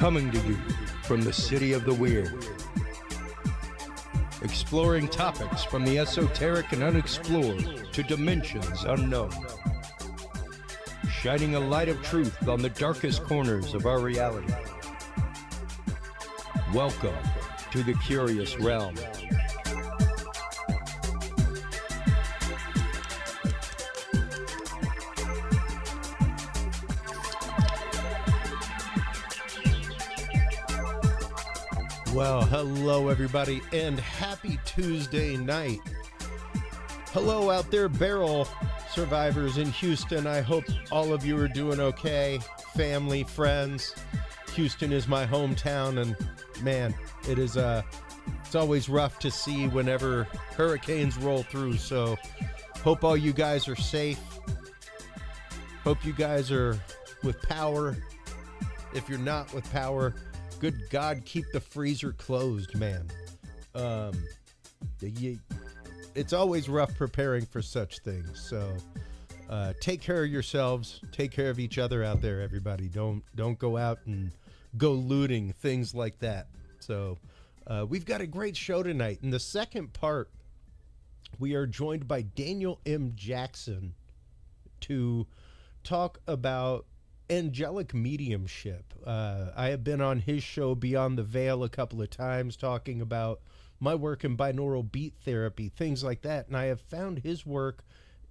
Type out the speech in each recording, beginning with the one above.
Coming to you from the city of the weird. Exploring topics from the esoteric and unexplored to dimensions unknown. Shining a light of truth on the darkest corners of our reality. Welcome to the Curious Realm. Well, hello everybody, and happy Tuesday night. Hello out there, barrel survivors in Houston. I hope all of you are doing okay. Family, friends. Houston is my hometown, and man, it's always rough to see whenever hurricanes roll through. So hope all you guys are safe. Hope you guys are with power. If you're not with power, good God, keep the freezer closed, man. It's always rough preparing for such things. So take care of yourselves. Take care of each other out there, everybody. Don't go out and go looting, things like that. So we've got a great show tonight. In the second part, we are joined by Daniel M. Jackson to talk about Angelic Mediumship. I have been on his show Beyond the Veil a couple of times talking about my work in binaural beat therapy, things like that. And I have found his work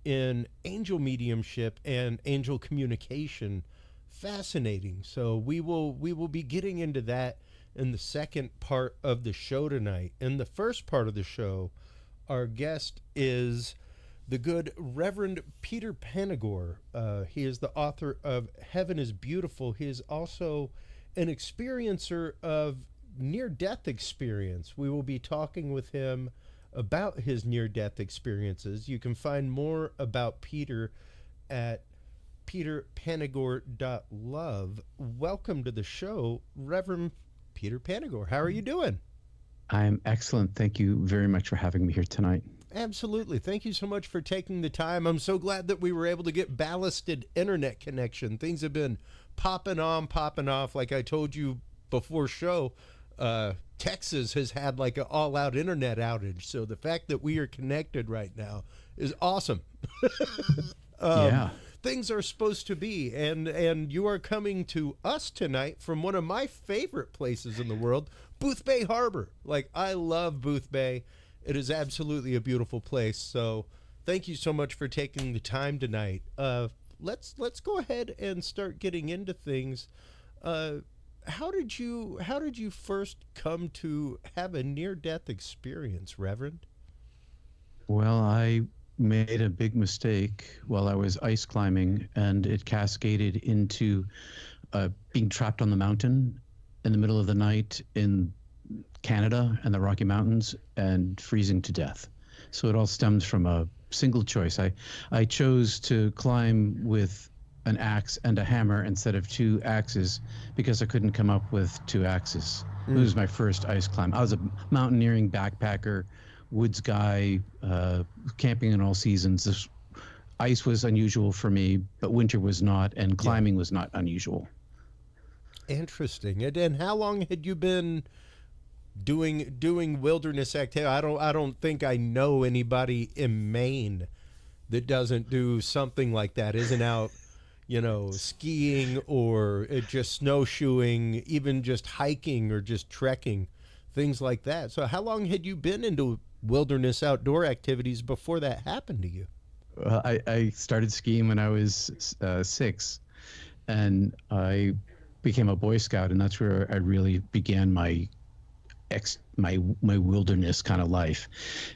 in angel mediumship and angel communication fascinating. So we will be getting into that in the second part of the show tonight. In the first part of the show, our guest is the good Reverend Peter Panagore. He is the author of Heaven is Beautiful. He is also an experiencer of near-death experience. We will be talking with him about his near-death experiences. You can find more about Peter at peterpanagore.love. Welcome to the show, Reverend Peter Panagore. How are you doing? I'm excellent. Thank you very much for having me here tonight. Absolutely. Thank you so much for taking the time. I'm so glad that we were able to get ballasted internet connection. Things have been popping on, popping off. Like I told you before show, Texas has had like an all-out internet outage. So the fact that we are connected right now is awesome. Yeah. Things are supposed to be. And you are coming to us tonight from one of my favorite places in the world, Boothbay Harbor. Like, I love Boothbay. It is absolutely a beautiful place. So thank you so much for taking the time tonight. Let's go ahead and start getting into things. How did you first come to have a near-death experience, Reverend? Well, I made a big mistake while I was ice climbing, and it cascaded into being trapped on the mountain in the middle of the night in Canada and the Rocky Mountains and freezing to death. So it all stems from a single choice. I chose to climb with an axe and a hammer instead of two axes because I couldn't come up with two axes. It was my first ice climb. I was a mountaineering backpacker, woods guy, camping in all seasons. This ice was unusual for me, but winter was not, and climbing was not unusual. Interesting. And how long had you been doing wilderness activity? I don't think I know anybody in Maine that doesn't do something like that, isn't out, skiing or just snowshoeing, even just hiking or just trekking, things like that. So how long had you been into wilderness outdoor activities before that happened to you? I started skiing when I was 6, and I became a Boy Scout, and that's where I really began my wilderness kind of life.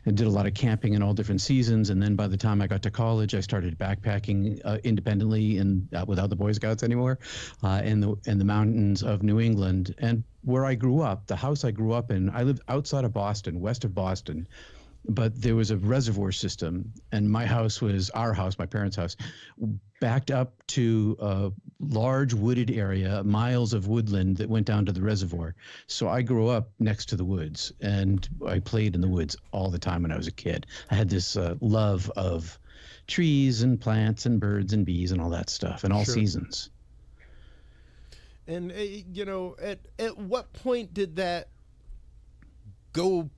I did a lot of camping in all different seasons, and then by the time I got to college, I started backpacking independently and without the Boy Scouts anymore, in the mountains of New England. And where I grew up, the house I grew up in, I lived outside of Boston, west of Boston, but there was a reservoir system, and my parents' house, backed up to a large wooded area, miles of woodland that went down to the reservoir. So I grew up next to the woods, and I played in the woods all the time when I was a kid. I had this love of trees and plants and birds and bees and all that stuff, and all seasons. And at what point did that go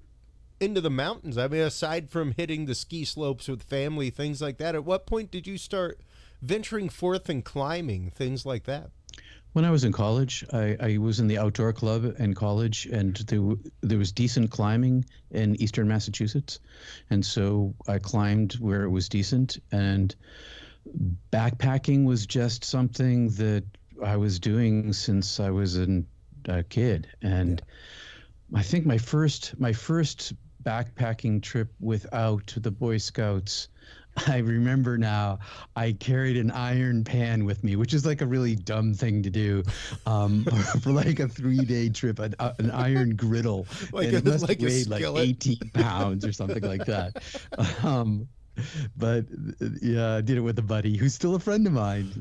into the mountains? I mean, aside from hitting the ski slopes with family, things like that, at what point did you start venturing forth and climbing, things like that? When I was in college, I was in the outdoor club in college, and there was decent climbing in eastern Massachusetts. And so I climbed where it was decent. And backpacking was just something that I was doing since I was a kid. And I think my first backpacking trip without the Boy Scouts, I remember now, I carried an iron pan with me, which is like a really dumb thing to do, for like a 3-day trip, an iron griddle. Like and it must like have weighed like 18 pounds or something like that. But yeah, I did it with a buddy who's still a friend of mine.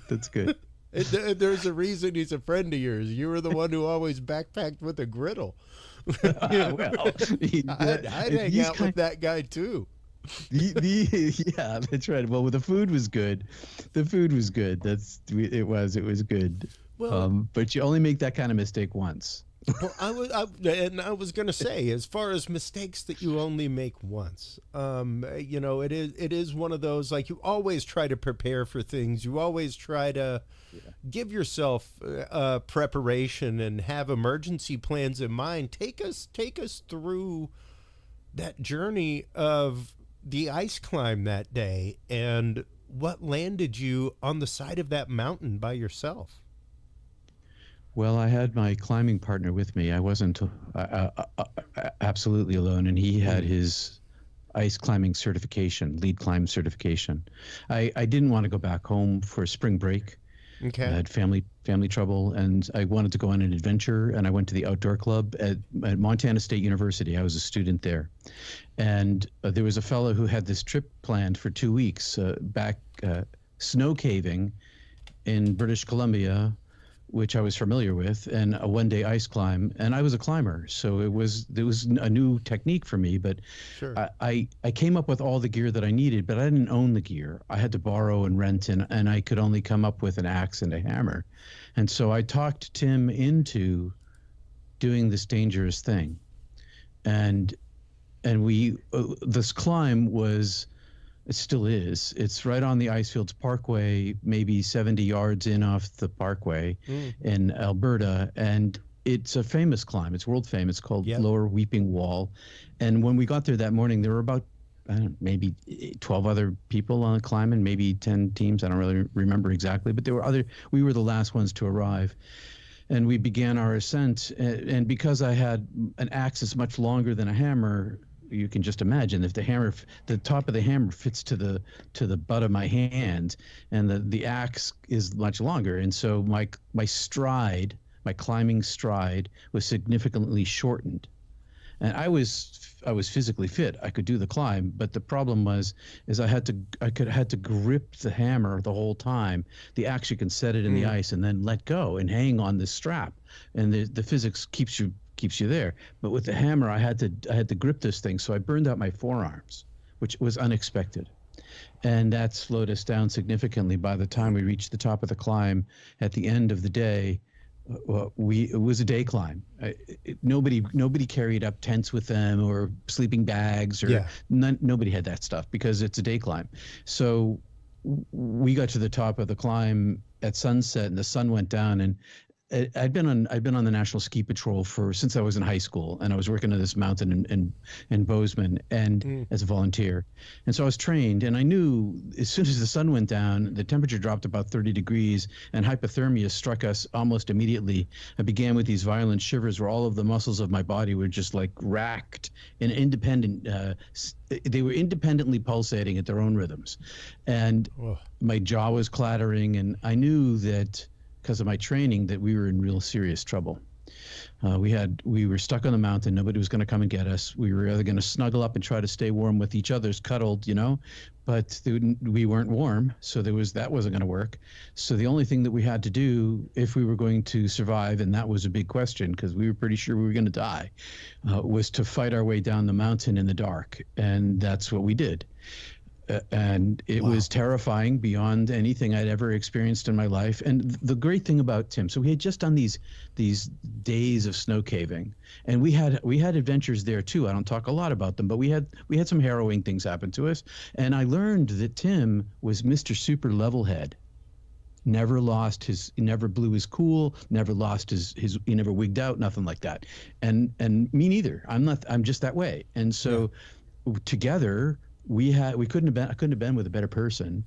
That's good. There's a reason he's a friend of yours. You were the one who always backpacked with a griddle. Well, I'd hang out with that guy too. Yeah, that's right. Well, the food was good. The food was good. It was good. Well, but you only make that kind of mistake once. Well, I was going to say, as far as mistakes that you only make once, it is one of those, like, you always try to prepare for things. You always try to give yourself preparation and have emergency plans in mind. Take us through that journey of the ice climb that day, and what landed you on the side of that mountain by yourself. Well, I had my climbing partner with me. I wasn't absolutely alone, and he had his ice climbing certification, lead climb certification. I didn't want to go back home for spring break. Okay. I had family trouble, and I wanted to go on an adventure, and I went to the outdoor club at Montana State University. I was a student there. And there was a fellow who had this trip planned for 2 weeks back snow caving in British Columbia, which I was familiar with, and a 1-day ice climb. And I was a climber, so there was a new technique for me. But Sure. I came up with all the gear that I needed, but I didn't own the gear. I had to borrow and rent, and I could only come up with an axe and a hammer. And so I talked Tim into doing this dangerous thing. And this climb was, it still is, it's right on the Icefields Parkway, maybe 70 yards in off the parkway in Alberta. And it's a famous climb. It's world famous. It's called Lower Weeping Wall. And when we got there that morning, there were about maybe 12 other people on climbing, maybe 10 teams. I don't really remember exactly, but we were the last ones to arrive. And we began our ascent. And because I had an axe that's much longer than a hammer, you can just imagine if the top of the hammer fits to the butt of my hand, and the axe is much longer. And so my climbing stride was significantly shortened. And I was physically fit. I could do the climb, but the problem is I had to grip the hammer the whole time. The axe, you can set it in the ice and then let go and hang on this strap, and the physics keeps you there. But with the hammer, I had to grip this thing, so I burned out my forearms, which was unexpected. And that slowed us down significantly. By the time we reached the top of the climb at the end of the day, it was a day climb. Nobody carried up tents with them or sleeping bags, or nobody had that stuff, because it's a day climb. So we got to the top of the climb at sunset, and the sun went down, and I'd been on the National Ski Patrol since I was in high school, and I was working on this mountain in Bozeman and as a volunteer. And so I was trained, and I knew as soon as the sun went down, the temperature dropped about 30 degrees, and hypothermia struck us almost immediately. I began with these violent shivers where all of the muscles of my body were just like racked and they were independently pulsating at their own rhythms. And my jaw was clattering, and I knew that because of my training that we were in real serious trouble. We were stuck on the mountain. Nobody was going to come and get us. We were either going to snuggle up and try to stay warm with each other's cuddled, but we weren't warm. So that wasn't going to work. So the only thing that we had to do, if we were going to survive, and that was a big question because we were pretty sure we were going to die, was to fight our way down the mountain in the dark. And that's what we did. And it was terrifying beyond anything I'd ever experienced in my life. And the great thing about Tim, so we had just done these days of snow caving, and we had adventures there too. I don't talk a lot about them, but we had some harrowing things happen to us. And I learned that Tim was Mr. Super Levelhead. Never never blew his cool, never lost his, he never wigged out, nothing like that. And me neither. I'm just that way. And so together I couldn't have been with a better person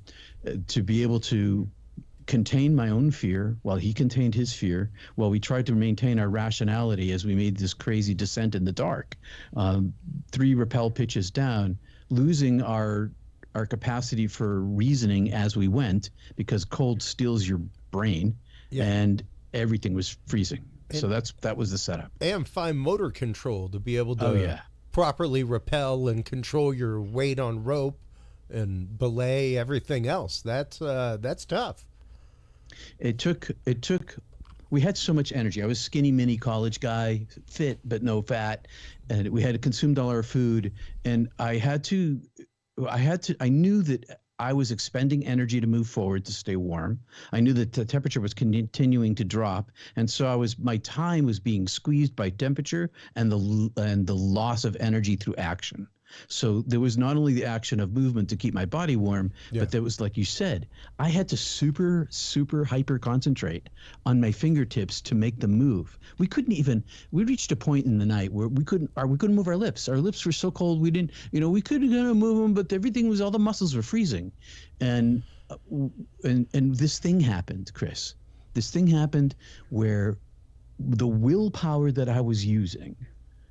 to be able to contain my own fear while he contained his fear, while we tried to maintain our rationality as we made this crazy descent in the dark, 3 rappel pitches down, losing our capacity for reasoning as we went, because cold steals your brain, and everything was freezing. So that was the setup. And fine motor control to be able to properly rappel and control your weight on rope and belay everything else. That's tough. It took we had so much energy. I was skinny mini college guy, fit but no fat, and we had consumed all our food, and I knew that I was expending energy to move forward to stay warm. I knew that the temperature was continuing to drop, and so my time was being squeezed by temperature and the loss of energy through action. So there was not only the action of movement to keep my body warm, but there was, like you said, I had to super hyper concentrate on my fingertips to make them move. We reached a point in the night where we couldn't move our lips. Our lips were so cold we couldn't move them, but all the muscles were freezing. And this thing happened, Chris. This thing happened where the willpower that I was using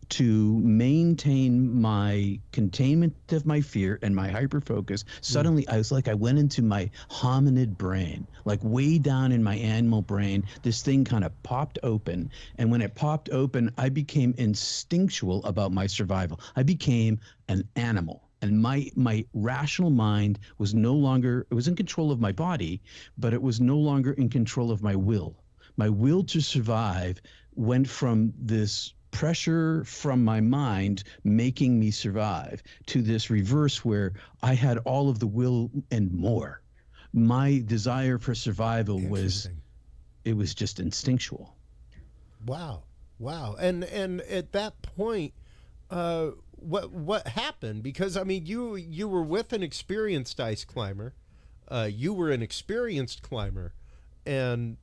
to maintain my containment of my fear and my hyper focus, suddenly I went into my hominid brain, like way down in my animal brain. This thing kind of popped open, and when it popped open, I became instinctual about my survival. I became an animal, and my rational mind was no longer, it was in control of my body, but it was no longer in control of my will. My will to survive went from this pressure from my mind making me survive to this reverse where I had all of the will and more. My desire for survival was just instinctual. Wow. And at that point, what happened? Because I mean, you were with an experienced ice climber. You were an experienced climber, and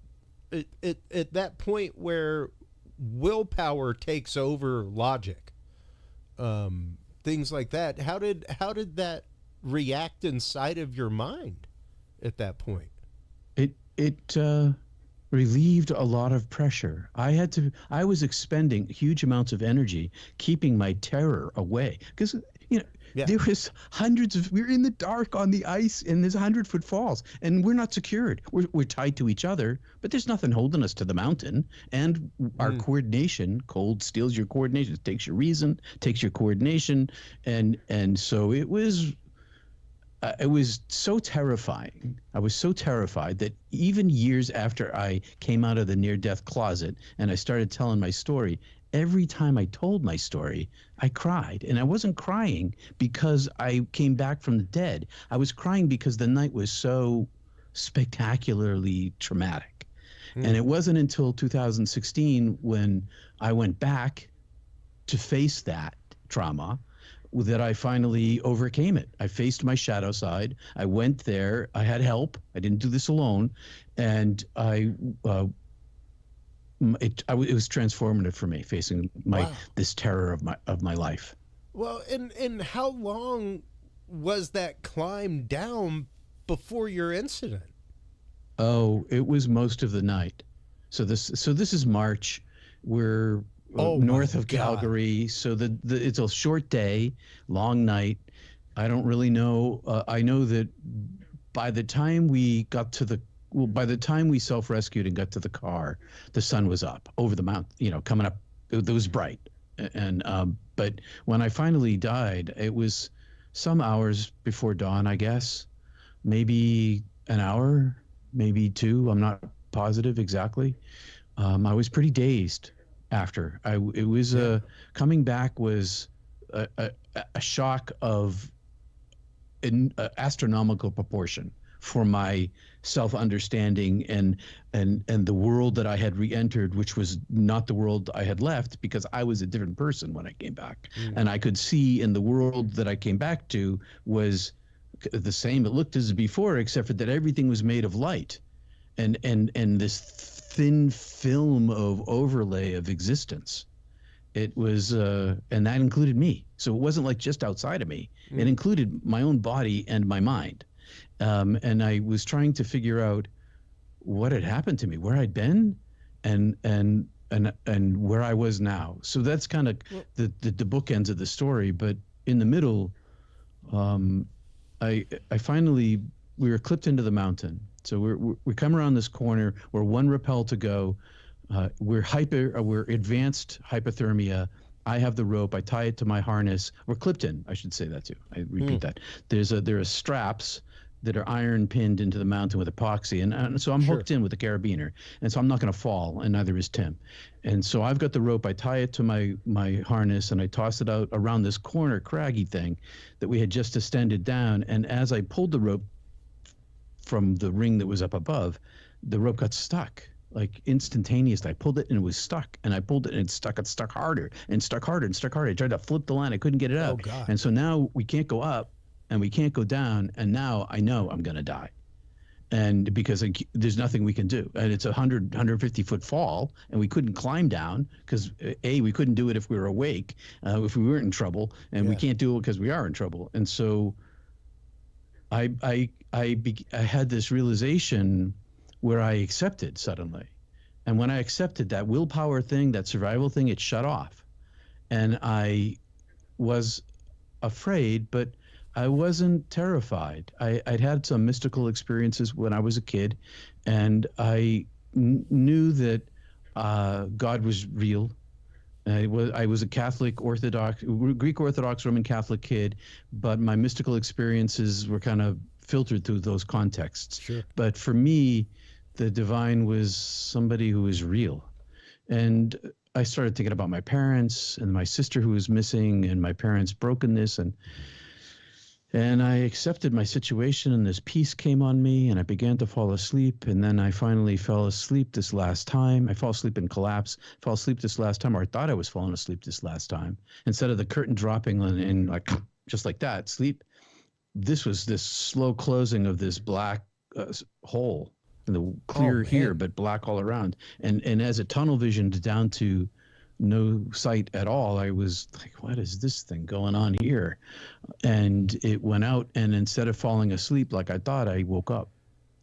at that point where willpower takes over logic, things like that, how did that react inside of your mind at that point? It relieved a lot of pressure. I was expending huge amounts of energy keeping my terror away, because there was we're in the dark on the ice, and there's 100-foot falls, and we're not secured. We're tied to each other, but there's nothing holding us to the mountain. And our coordination, cold steals your coordination, it takes your reason, takes your coordination. And so it was so terrifying. I was so terrified that even years after I came out of the near-death closet and I started telling my story, every time I told my story, I cried. And I wasn't crying because I came back from the dead. I was crying because the night was so spectacularly traumatic. And it wasn't until 2016 when I went back to face that trauma that I finally overcame it. I faced my shadow side. I went there. I had help. I didn't do this alone. And it was transformative for me, facing this terror of my life. Well, and how long was that climb down before your incident? Oh, it was most of the night. So this is March. We're north of Calgary. So it's a short day, long night. I don't really know. I know that by the time we self-rescued and got to the car, the sun was up over the mountain, coming up. It was bright. And but when I finally died, it was some hours before dawn, I guess. Maybe an hour, maybe 2. I'm not positive exactly. I was pretty dazed after. Coming back was a shock of an astronomical proportion for my self-understanding and the world that I had re-entered, which was not the world I had left, because I was a different person when I came back. And I could see in the world that I came back to was the same. It looked as before, except for that everything was made of light and this thin film of overlay of existence. It was, and that included me. So it wasn't like just outside of me. It included my own body and my mind. And I was trying to figure out what had happened to me, where I'd been, and where I was now. So that's kind of the bookends of the story. But in the middle, I finally, we were clipped into the mountain. So we come around this corner. We're one rappel to go. We're advanced hypothermia. I have the rope. I tie it to my harness. We're clipped in. I should say that too. I repeat that. There are straps that are iron pinned into the mountain with epoxy, and so I'm hooked in with a carabiner, and so I'm not going to fall, and neither is Tim. And so I've got the rope. I tie it to my harness, and I toss it out around this corner craggy thing that we had just ascended down. And as I pulled the rope from the ring that was up above, the rope got stuck. Like instantaneously, I pulled it and it was stuck, and I pulled it and it stuck harder and stuck harder and stuck harder. I tried to flip the line, I couldn't get it out. Oh, God. And so now we can't go up and we can't go down, and now I know I'm going to die. And because there's nothing we can do, and it's 150 foot fall, and we couldn't climb down because we couldn't do it if we were awake, if we weren't in trouble, and we can't do it because we are in trouble. And so I had this realization where I accepted suddenly. And when I accepted that willpower thing, that survival thing, it shut off. And I was afraid, but I wasn't terrified. I'd had some mystical experiences when I was a kid, and I knew that God was real. I was a Catholic Greek Orthodox Roman Catholic kid, but my mystical experiences were kind of filtered through those contexts. Sure. But for me, the divine was somebody who was real. And I started thinking about my parents and my sister who was missing and my parents' brokenness, and I accepted my situation, and this peace came on me, and I began to fall asleep. And then I finally fell asleep this last time. I fell asleep in collapse, fell asleep this last time, or I thought I was falling asleep this last time. Instead of the curtain dropping and like just like that, sleep, this was this slow closing of this black hole, the clear here, but black all around. And as it tunnel visioned down to no sight at all, I was like, what is this thing going on here? And it went out, and instead of falling asleep like I thought, I woke up.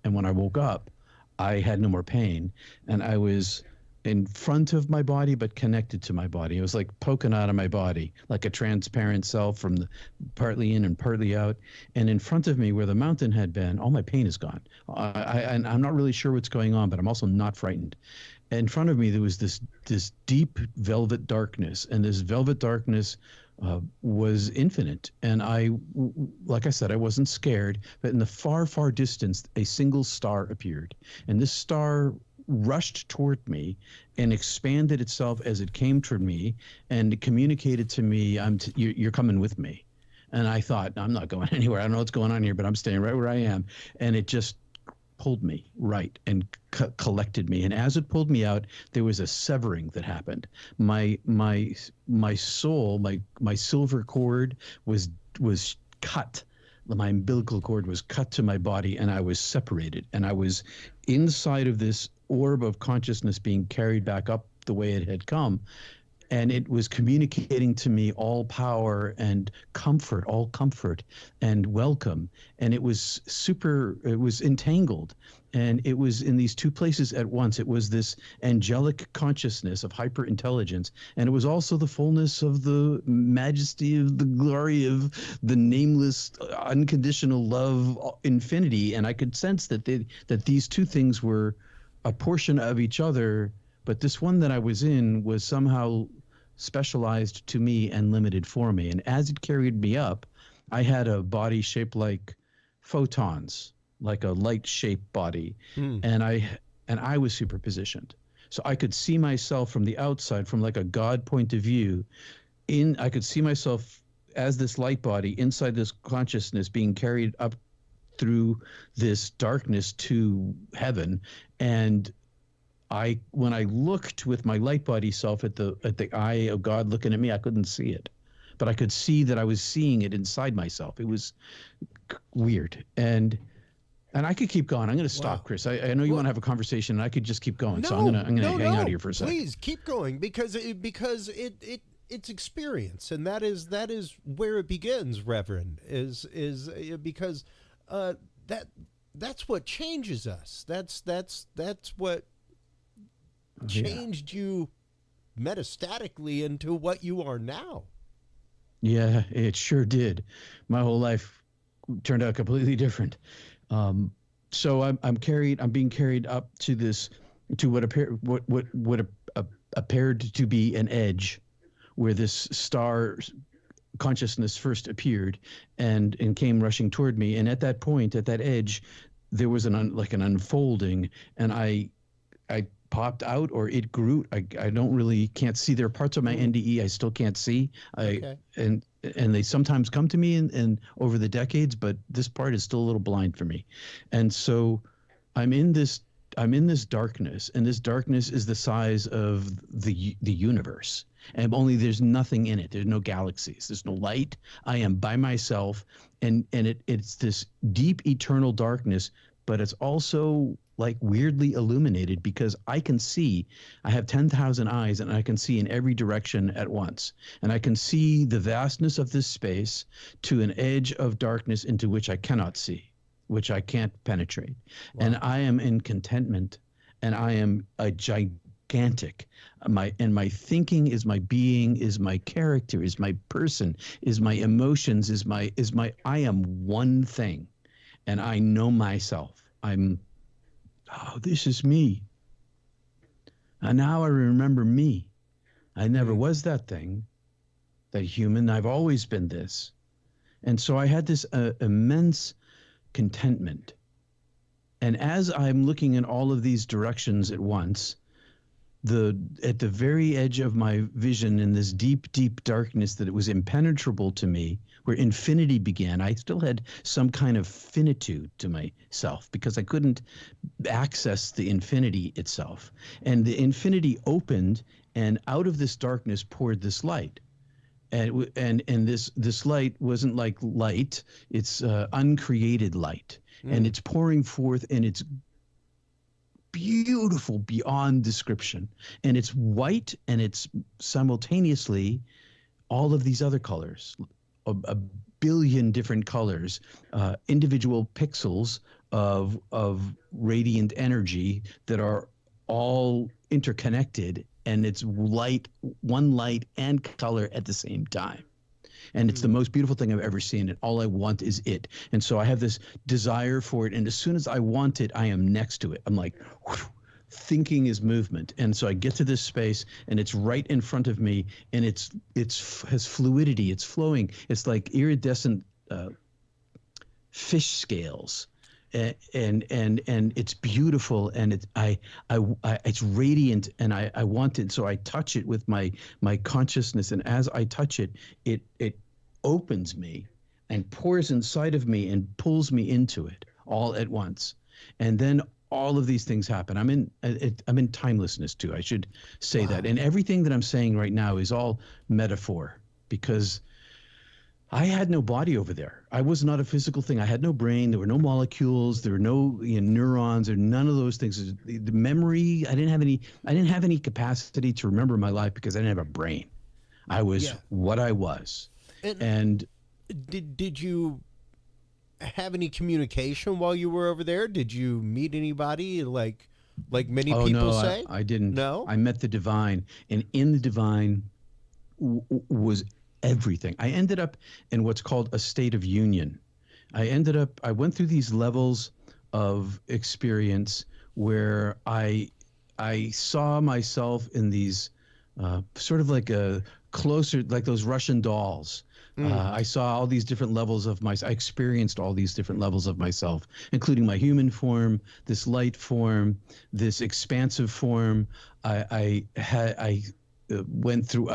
And when I woke up, I had no more pain, and I was in front of my body but connected to my body. It was like poking out of my body, like a transparent cell from the partly in and partly out. And in front of me, where the mountain had been, all my pain is gone. And I'm not really sure what's going on, but I'm also not frightened. In front of me, there was this deep velvet darkness, and this velvet darkness was infinite. And like I said, I wasn't scared, but in the far, far distance, a single star appeared. And this star rushed toward me and expanded itself as it came toward me and communicated to me, you're coming with me. And I thought, I'm not going anywhere. I don't know what's going on here, but I'm staying right where I am. And it just pulled me right and collected me. And as it pulled me out, there was a severing that happened. My soul, my silver cord was cut. My umbilical cord was cut to my body, and I was separated. And I was inside of this orb of consciousness being carried back up the way it had come. And it was communicating to me all power and comfort, all comfort and welcome. And it was entangled. And it was in these two places at once. It was this angelic consciousness of hyper-intelligence. And it was also the fullness of the majesty of the glory of the nameless, unconditional love, infinity. And I could sense that these two things were a portion of each other. But this one that I was in was somehow specialized to me and limited for me. And as it carried me up, I had a body shaped like photons, like a light-shaped body. And I was superpositioned. So I could see myself from the outside, from like a God point of view. I could see myself as this light body inside this consciousness being carried up through this darkness to heaven. And when I looked with my light body self at the eye of God looking at me, I couldn't see it, but I could see that I was seeing it inside myself. It was weird. And I could keep going. I'm going to stop, Chris. I know you want to have a conversation, and I could just keep going. So I'm going to hang out here for a second. Please keep going, because it's experience, and that is where it begins, Reverend. Is because that's what changes us. That's what changed you metastatically into what you are now. Yeah, it sure did. My whole life turned out completely different. So I'm being carried up to what appeared to be an edge, where this star consciousness first appeared and came rushing toward me. And at that point, at that edge, there was an unfolding, and I popped out, or it grew. I can't see. There are parts of my NDE I still can't see. And they sometimes come to me and over the decades, but this part is still a little blind for me. And so I'm in this darkness, and this darkness is the size of the universe. And only there's nothing in it. There's no galaxies. There's no light. I am by myself, and it's this deep eternal darkness, but it's also like weirdly illuminated, because I can see. I have 10,000 eyes, and I can see in every direction at once. And I can see the vastness of this space to an edge of darkness into which I cannot see, which I can't penetrate. Wow. And I am in contentment, and I am a gigantic. My thinking is my being, is my character, is my person, is my emotions, is my I am one thing, and I know myself. This is me. And now I remember me. I never was that thing, that human. I've always been this. And so I had this immense contentment. And as I'm looking in all of these directions at once, at the very edge of my vision, in this deep, deep darkness that it was impenetrable to me, where infinity began, I still had some kind of finitude to myself, because I couldn't access the infinity itself. And the infinity opened, and out of this darkness poured this light. And this light wasn't like light; it's uncreated light, and it's pouring forth, and it's beautiful beyond description. And it's white, and it's simultaneously all of these other colors, a billion different colors, individual pixels of radiant energy that are all interconnected, and it's one light and color at the same time. And it's the most beautiful thing I've ever seen, and all I want is it. And so I have this desire for it, and as soon as I want it, I am next to it. I'm like, whew, thinking is movement. And so I get to this space, and it's right in front of me, and it has fluidity, it's flowing. It's like iridescent fish scales. And it's beautiful, and it's radiant, and I want it. So I touch it with my consciousness, and as I touch it, it opens me and pours inside of me and pulls me into it all at once. And then all of these things happen. I'm in timelessness too. I should say that. And everything that I'm saying right now is all metaphor, because I had no body over there. I was not a physical thing. I had no brain. There were no molecules. There were no neurons, or none of those things. The memory, I didn't have any capacity to remember my life, because I didn't have a brain. I was what I was. And did you have any communication while you were over there? Did you meet anybody like many people say? I didn't. No? I met the divine, and in the divine was everything. I ended up in what's called a state of union. I went through these levels of experience where I saw myself in these sort of like a closer, like those Russian dolls. I saw all these different levels of myself. I experienced all these different levels of myself, including my human form, this light form, this expansive form. I went through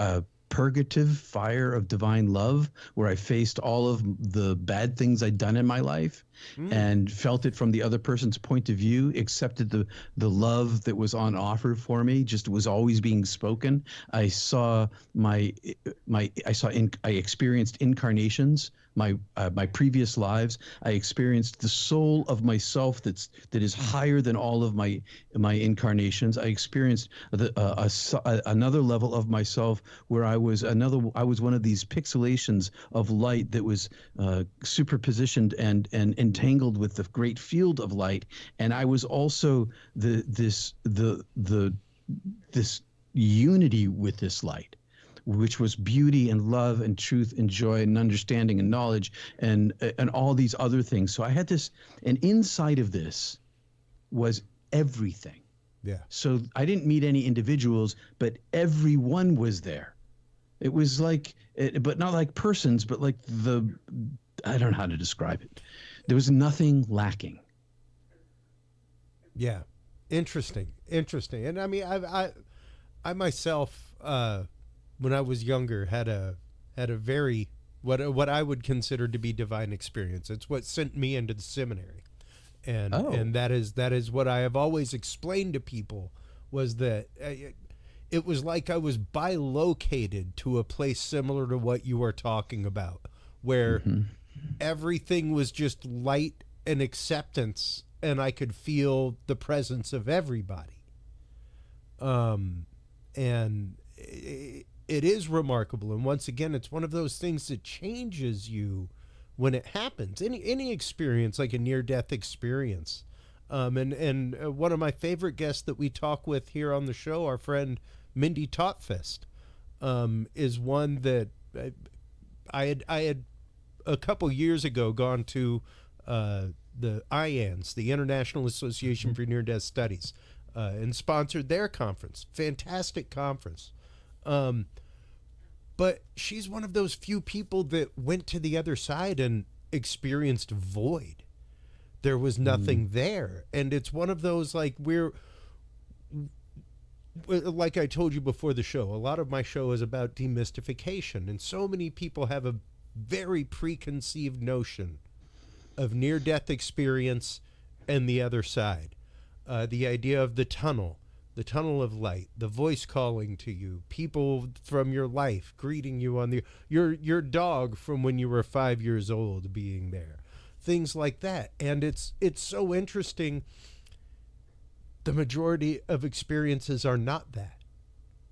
purgative fire of divine love, where I faced all of the bad things I'd done in my life and felt it from the other person's point of view, accepted the love that was on offer for me, just was always being spoken. I saw I experienced incarnations, my previous lives. I experienced the soul of myself that is higher than all of my incarnations. I experienced another level of myself where I was one of these pixelations of light that was superpositioned and entangled with the great field of light, and I was also this unity with this light, which was beauty and love and truth and joy and understanding and knowledge and all these other things. So I had this, and inside of this was everything. Yeah. So I didn't meet any individuals, but everyone was there. It was like, but not like persons, but like I don't know how to describe it. There was nothing lacking. Yeah. Interesting. And I mean, I myself, when I was younger, had a very what I would consider to be divine experience. It's what sent me into the seminary, and that is what I have always explained to people, was that it was like I was bilocated to a place similar to what you are talking about, where everything was just light and acceptance, and I could feel the presence of everybody. And it is remarkable. And once again, it's one of those things that changes you when it happens. Any experience, like a near-death experience. And one of my favorite guests that we talk with here on the show, our friend Mindy Totfest, is one that I had a couple years ago gone to the IANS, the International Association for Near-Death Studies, and sponsored their conference. Fantastic conference. But she's one of those few people that went to the other side and experienced void. There was nothing there. And it's one of those, like I told you before the show, a lot of my show is about demystification. And so many people have a very preconceived notion of near-death experience and the other side. The idea of the tunnel of light, the voice calling to you, people from your life greeting you on your dog from when you were 5 years old being there, things like that. And it's so interesting. The majority of experiences are not that.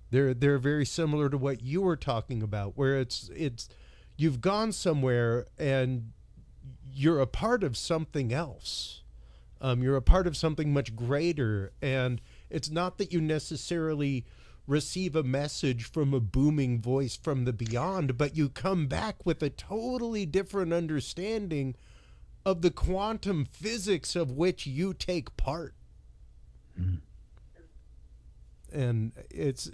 They're very similar to what you were talking about, where it's you've gone somewhere and you're a part of something else. You're a part of something much greater, and it's not that you necessarily receive a message from a booming voice from the beyond, but you come back with a totally different understanding of the quantum physics of which you take part. And it's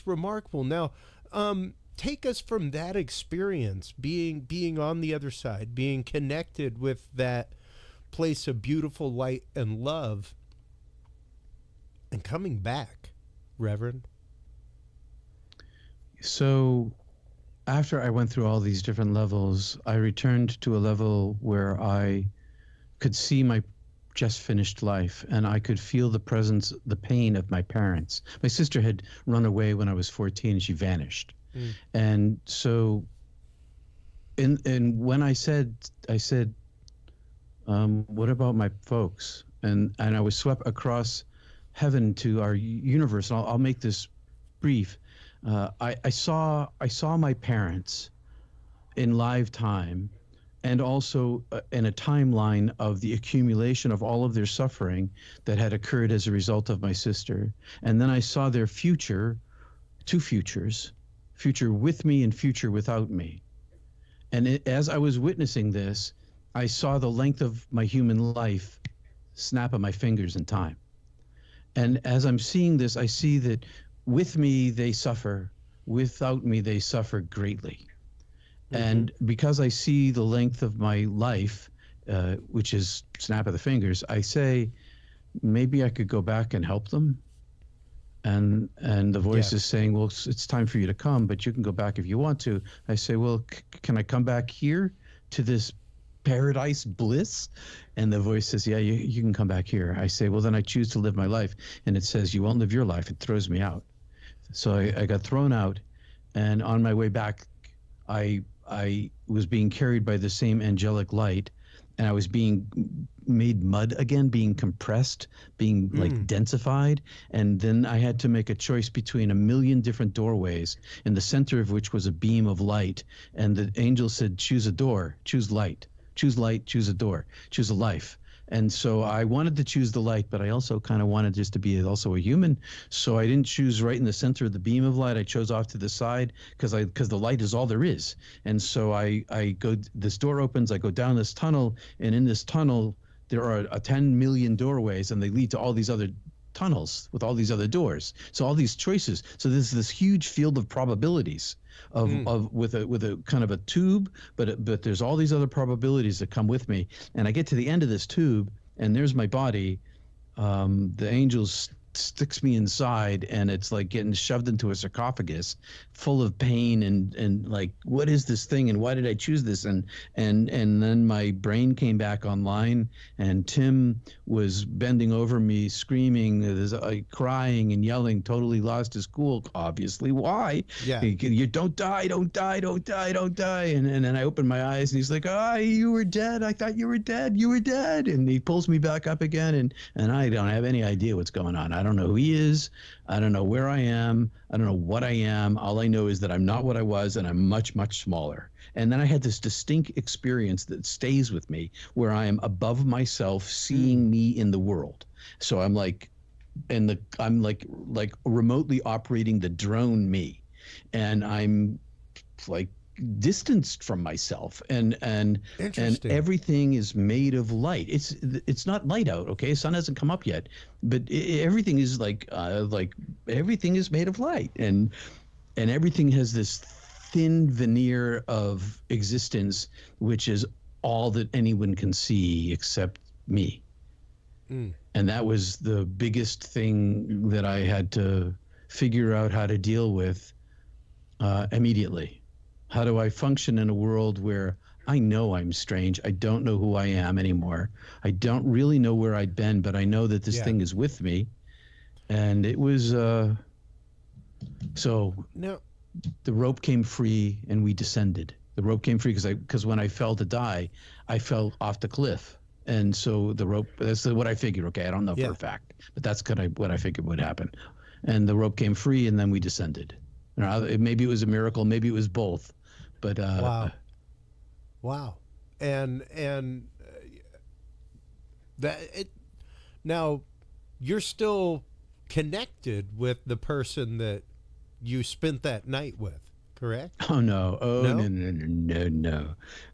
remarkable. Now, take us from that experience, being on the other side, being connected with that place of beautiful light and love, and coming back, Reverend. So after I went through all these different levels, I returned to a level where I could see my just finished life, and I could feel the presence, the pain of my parents. My sister had run away when I was 14 and she vanished. And so and when I said, what about my folks? And I was swept across heaven to our universe. And I'll make this brief. I saw my parents in live time, and also in a timeline of the accumulation of all of their suffering that had occurred as a result of my sister. And then I saw their future, two futures, future with me and future without me. And as I was witnessing this, I saw the length of my human life snap of my fingers in time. And as I'm seeing this, I see that with me, they suffer. Without me, they suffer greatly. And because I see the length of my life, which is snap of the fingers, I say, maybe I could go back and help them. And the voice Yeah. is saying, well, it's time for you to come, but you can go back if you want to. I say, well, can I come back here to this paradise bliss? And the voice says, yeah, you can come back here. I say, well, then I choose to live my life. And it says, you won't live your life. It throws me out. So I got thrown out, and on my way back, I was being carried by the same angelic light, and I was being made mud again, being compressed, being like densified. And then I had to make a choice between a million different doorways, in the center of which was a beam of light. And the angel said, choose a door, choose light, choose light, choose a door, choose a life. And so I wanted to choose the light, but I also kind of wanted just to be also a human. So I didn't choose right in the center of the beam of light. I chose off to the side because the light is all there is. And so I go, this door opens, I go down this tunnel, and in this tunnel, there are 10 million doorways, and they lead to all these other tunnels with all these other doors. So all these choices. So there's this huge field of probabilities of with a kind of a tube, but there's all these other probabilities that come with me. And I get to the end of this tube, and there's my body. The angels sticks me inside, and it's like getting shoved into a sarcophagus full of pain and like, what is this thing, and why did I choose this? And then my brain came back online, and Tim was bending over me screaming, crying and yelling, totally lost his cool, obviously. Why? Yeah. You don't die, don't die, don't die, don't die. And then I opened my eyes, and he's like, you were dead, I thought you were dead, you were dead. And he pulls me back up again, and I don't have any idea what's going on. I don't know who he is. I don't know where I am. I don't know what I am. All I know is that I'm not what I was, and I'm much, much smaller. And then I had this distinct experience that stays with me, where I am above myself, seeing me in the world. So I'm like, I'm like remotely operating the drone me, and I'm like distanced from myself, and everything is made of light. It's not light out, okay? Sun hasn't come up yet, but everything is like everything is made of light, and everything has this thin veneer of existence, which is all that anyone can see except me. And that was the biggest thing that I had to figure out how to deal with immediately. How do I function in a world where I know I'm strange? I don't know who I am anymore. I don't really know where I'd been, but I know that this thing is with me. And it was, so No. the rope came free, and we descended. The rope came free because when I fell to die, I fell off the cliff. And so the rope, that's what I figured. Okay, I don't know for a fact, but that's what I figured would happen. And the rope came free, and then we descended. Maybe it was a miracle, maybe it was both. But wow, and now you're still connected with the person that you spent that night with, correct? Oh no!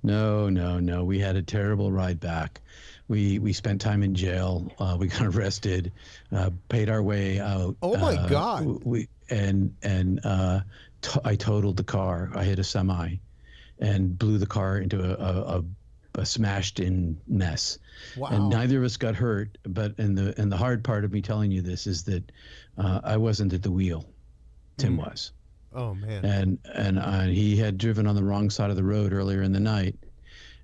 No! We had a terrible ride back. We spent time in jail. We got arrested, paid our way out. Oh my God! I totaled the car. I hit a semi and blew the car into a smashed in mess. Wow. And neither of us got hurt. But the hard part of me telling you this is that I wasn't at the wheel. Tim was. Oh man. And he had driven on the wrong side of the road earlier in the night,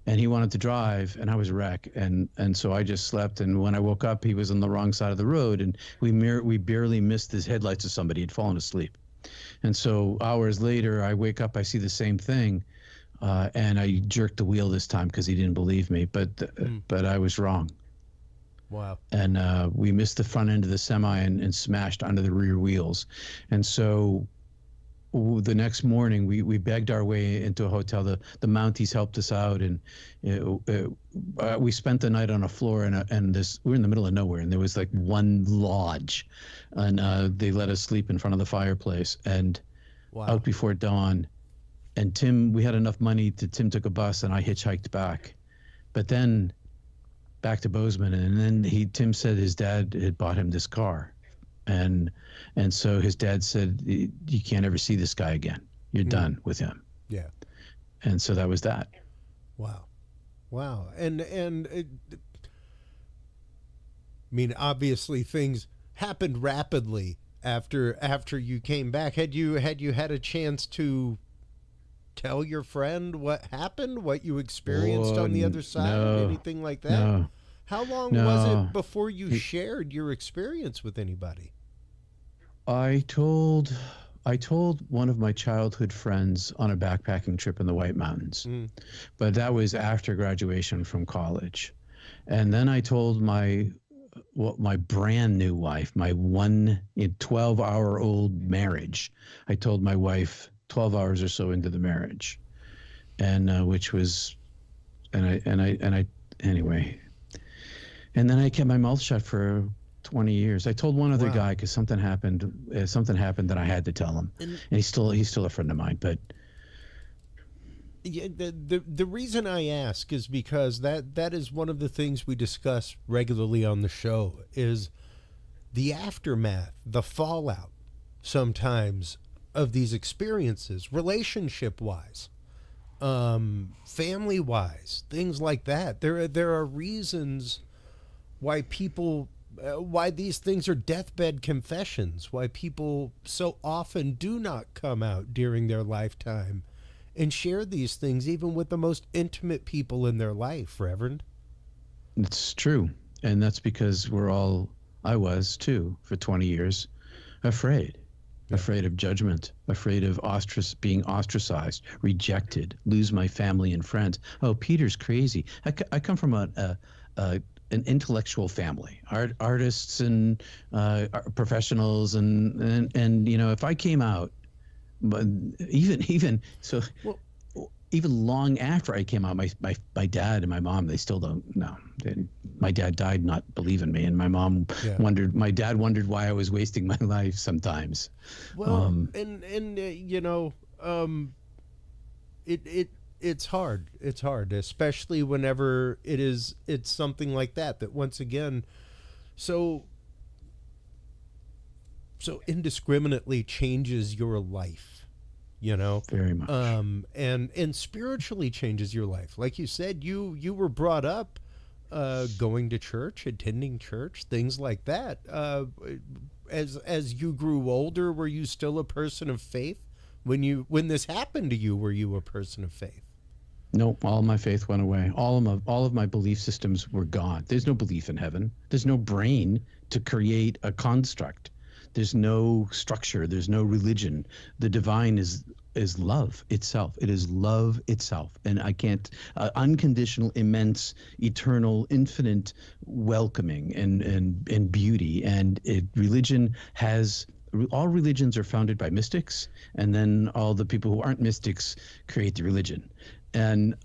and he wanted to drive, and I was a wreck. And so I just slept. And when I woke up, he was on the wrong side of the road, and we barely missed his headlights of somebody. He'd fallen asleep. And so hours later, I wake up, I see the same thing, and I jerked the wheel this time because he didn't believe me. But I was wrong. Wow. And we missed the front end of the semi and smashed onto the rear wheels. And so the next morning, we begged our way into a hotel. The Mounties helped us out, and we spent the night on a floor. And we're in the middle of nowhere, and there was like one lodge, and they let us sleep in front of the fireplace. And out before dawn. And Tim, we had enough money Tim took a bus, and I hitchhiked back. But then back to Bozeman, and then Tim said his dad had bought him this car. And so his dad said, you can't ever see this guy again. You're done with him. Yeah. And so that was that. Wow. And I mean, obviously things happened rapidly after you came back? Had you had a chance to tell your friend what happened, what you experienced on the other side, no, anything like that? no, How long was no. it before you shared your experience with anybody? I told one of my childhood friends on a backpacking trip in the White Mountains, but that was after graduation from college. And then I told my brand new wife, my 12-hour-old marriage. I told my wife 12 hours or so into the marriage, and which was, and I anyway. And then I kept my mouth shut for 20 years. I told one other guy because something happened. Something happened that I had to tell him, and he's still a friend of mine. But yeah, the reason I ask is because that is one of the things we discuss regularly on the show is the aftermath, the fallout sometimes of these experiences, relationship-wise, family-wise, things like that. There are reasons why people, why these things are deathbed confessions, why people so often do not come out during their lifetime and share these things, even with the most intimate people in their life, Reverend. it's true, and that's because I was too, for 20 years, afraid. Afraid of judgment, afraid of being ostracized, rejected, lose my family and friends. Oh, Peter's crazy. I come from an intellectual family, artists and professionals, and if I came out, but even so. Well, even long after I came out, my dad and my mom, they still don't know. My dad died not believing me, and my mom wondered. My dad wondered why I was wasting my life sometimes. Well, it's hard. It's hard, especially whenever it's something like that. That once again, so indiscriminately changes your life. Very much. And spiritually changes your life. Like you said, you were brought up going to church, attending church, things like that. As you grew older, were you still a person of faith? When this happened to you, were you a person of faith? No, all my faith went away. All of my belief systems were gone. There's no belief in heaven. There's no brain to create a construct. There's no structure. There's no religion. The divine is love itself. It is love itself. And I can't, unconditional, immense, eternal, infinite welcoming and beauty. And all religions are founded by mystics, and then all the people who aren't mystics create the religion. And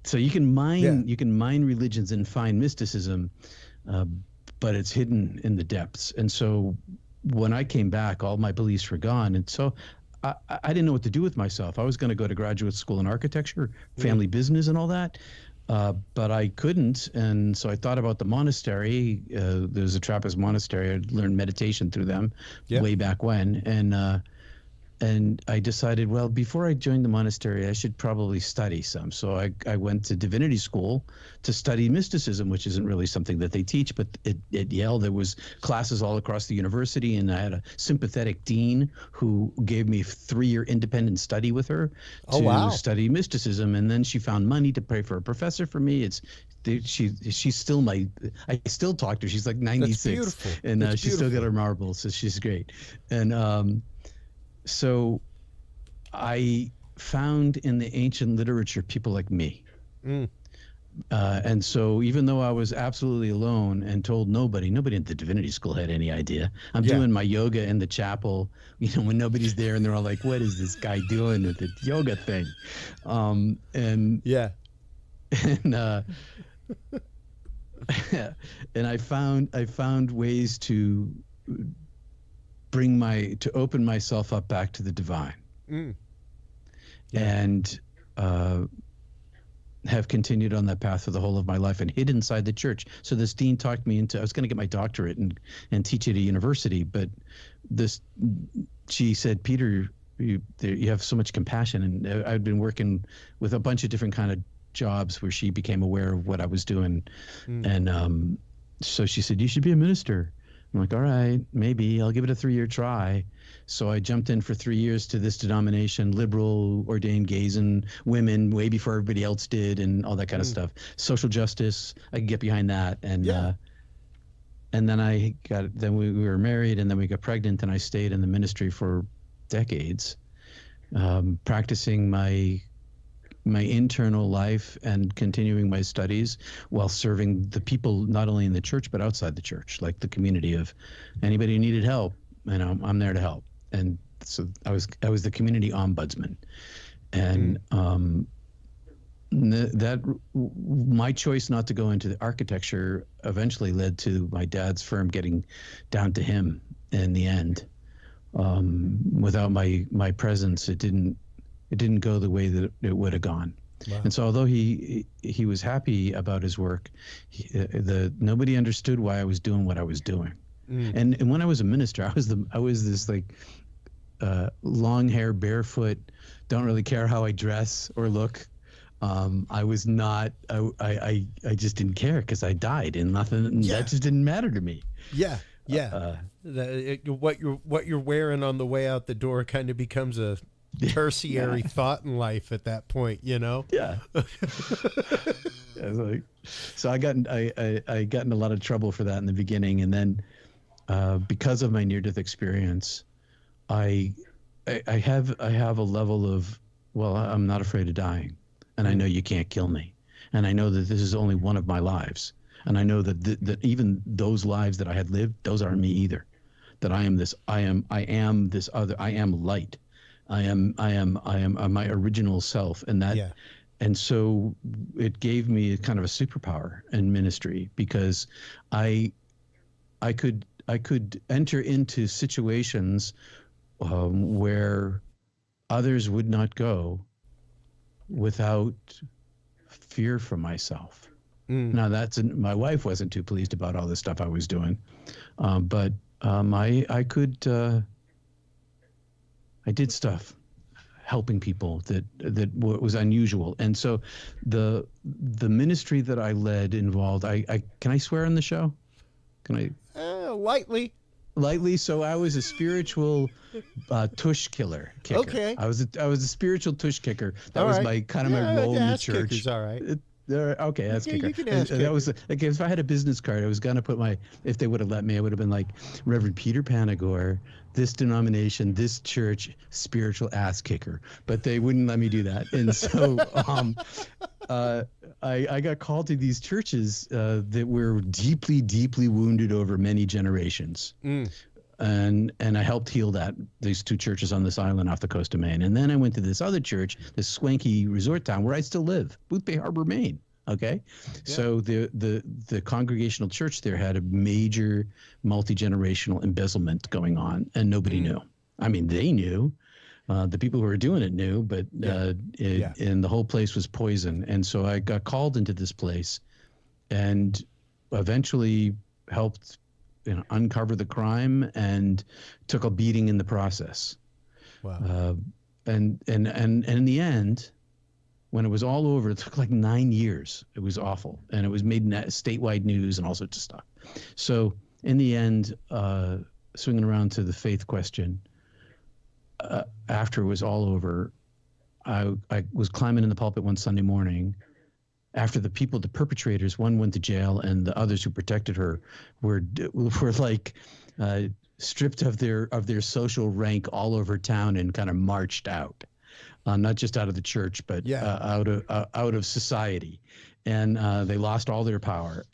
so you can mine religions and find mysticism, but it's hidden in the depths. And so when I came back, all my beliefs were gone. And so I didn't know what to do with myself. I was going to go to graduate school in architecture, family business and all that, but I couldn't. And so I thought about the monastery. There's a Trappist monastery. I learned meditation through them way back when. And I decided, well, before I joined the monastery, I should probably study some. So I went to divinity school to study mysticism, which isn't really something that they teach. But at Yale, there was classes all across the university, and I had a sympathetic dean who gave me a 3-year independent study with her to study mysticism. And then she found money to pay for a professor for me. She's still I still talk to her. She's like 96, and she's still got her marbles, so she's great. And so I found in the ancient literature people like me. And so even though I was absolutely alone and told nobody at the divinity school had any idea. I'm doing my yoga in the chapel, when nobody's there, and they're all like, what is this guy doing with the yoga thing? And I found ways to open myself up back to the divine, and have continued on that path for the whole of my life and hid inside the church. So this dean talked me into, I was going to get my doctorate and teach at a university, but she said, Peter, you have so much compassion. And I'd been working with a bunch of different kind of jobs where she became aware of what I was doing. And so she said, you should be a minister. I'm like, all right, maybe I'll give it a 3-year try. So I jumped in for 3 years to this denomination, liberal, ordained gays and women, way before everybody else did, and all that kind of stuff. Social justice, I could get behind that. And and then we were married, and then we got pregnant, and I stayed in the ministry for decades, practicing my internal life and continuing my studies while serving the people not only in the church but outside the church, like the community of anybody who needed help. I'm there to help. And so I was the community ombudsman, and my choice not to go into the architecture eventually led to my dad's firm getting down to him in the end. Without my presence, it didn't go the way that it would have gone. Wow. And so although he was happy about his work, nobody understood why I was doing what I was doing. And when I was a minister, I was this like long hair, barefoot, don't really care how I dress or look. I was not. I just didn't care because I died, and nothing. That just didn't matter to me. Yeah. What you're wearing on the way out the door kind of becomes a tertiary thought in life at that point, you know? Yeah. So I got in a lot of trouble for that in the beginning, and then because of my near-death experience, I have a level of, well, I'm not afraid of dying, and I know you can't kill me, and I know that this is only one of my lives, and I know that even those lives that I had lived, those aren't me either. That I am this other. I am light. I am my original self, and that, and so it gave me kind of a superpower in ministry, because I could enter into situations where others would not go without fear for myself. Now my wife wasn't too pleased about all this stuff I was doing, but I did stuff helping people that was unusual. And so the ministry that I led involved, can I swear on the show? Can I? Lightly. So I was a spiritual tush kicker. Okay. I was a spiritual tush kicker. That was my role in the church. Kicker's all right. Okay, that's kicker. You can ask that was like, if I had a business card, I was gonna put if they would have let me, I would have been like, Reverend Peter Panagore, this denomination, this church, spiritual ass kicker. But they wouldn't let me do that, and so I got called to these churches that were deeply, deeply wounded over many generations. And I helped heal these two churches on this island off the coast of Maine. And then I went to this other church, this swanky resort town where I still live, Boothbay Harbor, Maine. Okay. Yeah. So the congregational church there had a major multi-generational embezzlement going on, and nobody knew. I mean, they knew. The people who were doing it knew, but and the whole place was poison. And so I got called into this place and eventually helped uncover the crime and took a beating in the process. Wow. And in the end, when it was all over, it took like 9 years. It was awful, and it was made statewide news and all sorts of stuff. So in the end, swinging around to the faith question, after it was all over, I was climbing in the pulpit one Sunday morning. After the perpetrators, one went to jail, and the others who protected her were like stripped of their social rank all over town and kind of marched out, not just out of the church, but out of society, and they lost all their power.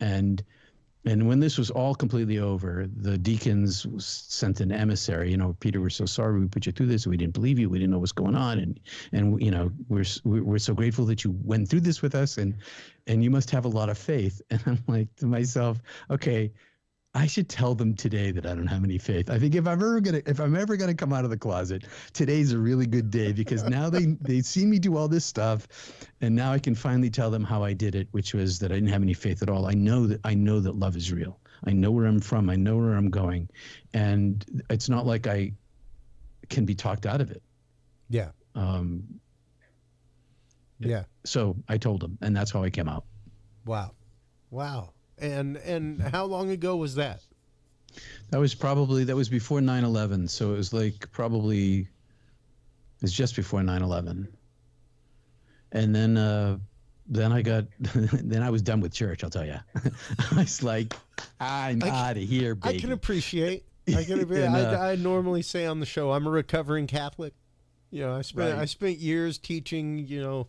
And when this was all completely over, the deacons sent an emissary. Peter, we're so sorry we put you through this. We didn't believe you. We didn't know what's going on, and we're so grateful that you went through this with us, and you must have a lot of faith. And I'm like to myself, okay, I should tell them today that I don't have any faith. I think if I'm ever gonna come out of the closet, today's a really good day, because now they see me do all this stuff, and now I can finally tell them how I did it, which was that I didn't have any faith at all. I know that love is real. I know where I'm from. I know where I'm going, and it's not like I can be talked out of it. Yeah. Yeah. So I told them, and that's how I came out. Wow. And how long ago was that? That was before 9/11, so it was like probably it was just before 9/11. And then I got then I was done with church, I'll tell you. I was like, I'm out of here, baby. I can appreciate. I normally say on the show, I'm a recovering Catholic. You know, I spent years teaching, you know,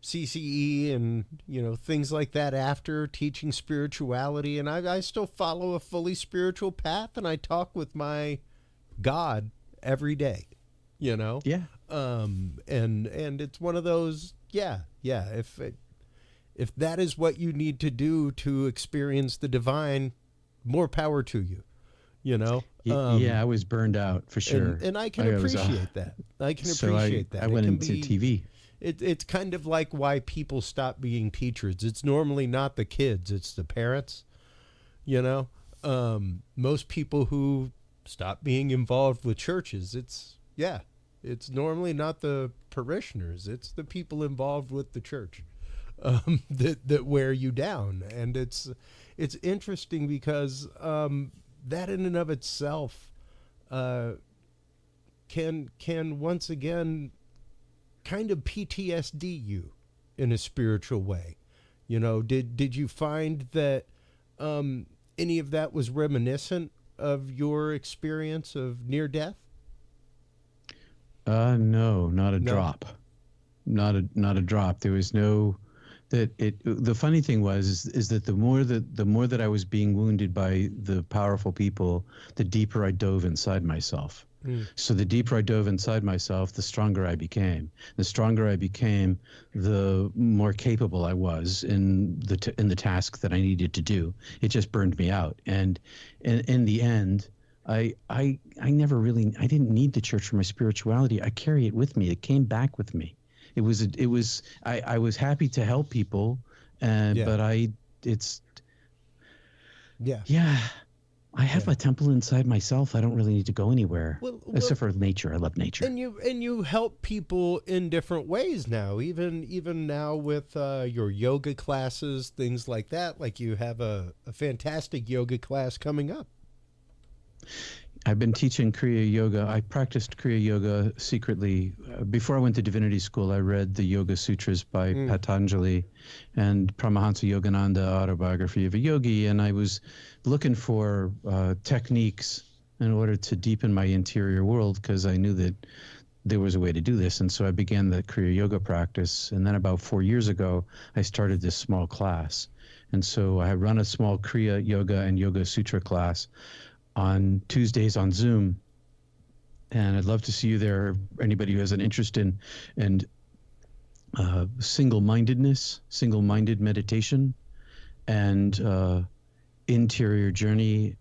CCE and, you know, things like that after teaching spirituality. And I still follow a fully spiritual path, and I talk with my God every day, you know? Yeah. And it's one of those, yeah. If that is what you need to do to experience the divine, more power to you, you know? Yeah, I was burned out for sure. And I can appreciate that. I can appreciate that. I went into TV. It's kind of like why people stop being teachers. It's normally not the kids, it's the parents, you know? Most people who stop being involved with churches, it's normally not the parishioners. It's the people involved with the church that wear you down. And it's interesting because that in and of itself can once again kind of PTSD you in a spiritual way. You know, did you find that any of that was reminiscent of your experience of near death? No, not a drop. Not a drop. There was no the funny thing is that the more that I was being wounded by the powerful people, the deeper I dove inside myself. So the deeper I dove inside myself, the stronger I became. The stronger I became, the more capable I was in the task that I needed to do. It just burned me out. And in the end, I didn't need the church for my spirituality. I carry it with me. It came back with me. I was happy to help people, but I have a temple inside myself. I don't really need to go anywhere, except for nature. I love nature. And you help people in different ways now, even now with your yoga classes, things like that. Like you have a fantastic yoga class coming up. I've been teaching Kriya Yoga. I practiced Kriya Yoga secretly. Before I went to divinity school, I read the Yoga Sutras by Patanjali and Paramahansa Yogananda, Autobiography of a Yogi, and I was looking for techniques in order to deepen my interior world because I knew that there was a way to do this. And so I began the Kriya Yoga practice. And then about 4 years ago, I started this small class. And so I run a small Kriya Yoga and Yoga Sutra class on Tuesdays on Zoom, and I'd love to see you there. Anybody who has an interest in single-mindedness, single-minded meditation, and interior journey,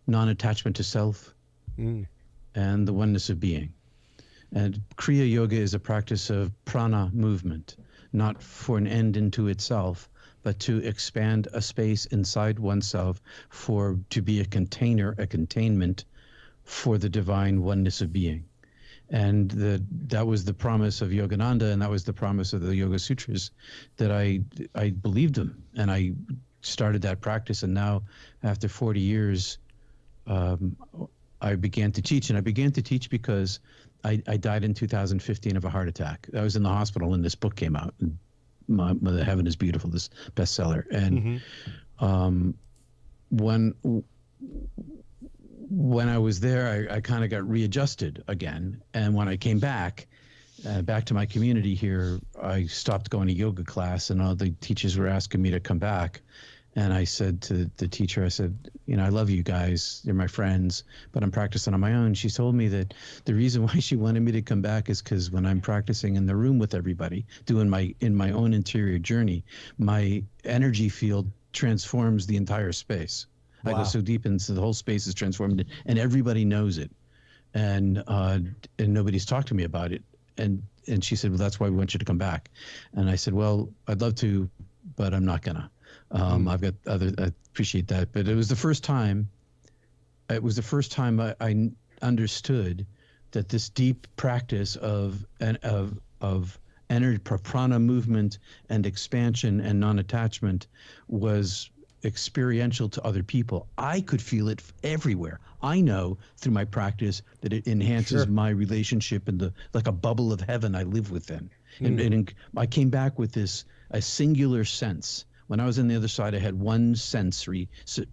non-attachment to self, and the oneness of being. And Kriya Yoga is a practice of prana movement, not for an end into itself, but to expand a space inside oneself to be a container, a containment for the divine oneness of being. And that was the promise of Yogananda, and that was the promise of the Yoga Sutras, that I believed them. And I started that practice, and now after 40 years, I began to teach. And I began to teach because I died in 2015 of a heart attack. I was in the hospital when this book came out. The Heaven is Beautiful, this bestseller. And when I was there, I kind of got readjusted again. And when I came back to my community here, I stopped going to yoga class, and all the teachers were asking me to come back. And I said to the teacher, I said, I love you guys. You're my friends, but I'm practicing on my own. She told me that the reason why she wanted me to come back is because when I'm practicing in the room with everybody, doing in my own interior journey, my energy field transforms the entire space. Wow. I go so deep into the whole space is transformed, and everybody knows it. And nobody's talked to me about it. And she said, well, that's why we want you to come back. And I said, well, I'd love to, but I'm not gonna. I've got I appreciate that, but it was the first time I understood that this deep practice of energy, prana movement and expansion and non-attachment was experiential to other people. I could feel it everywhere. I know through my practice that it enhances my relationship in the like a bubble of heaven I live within. And I came back with a singular sense. When I was on the other side, I had one sensory.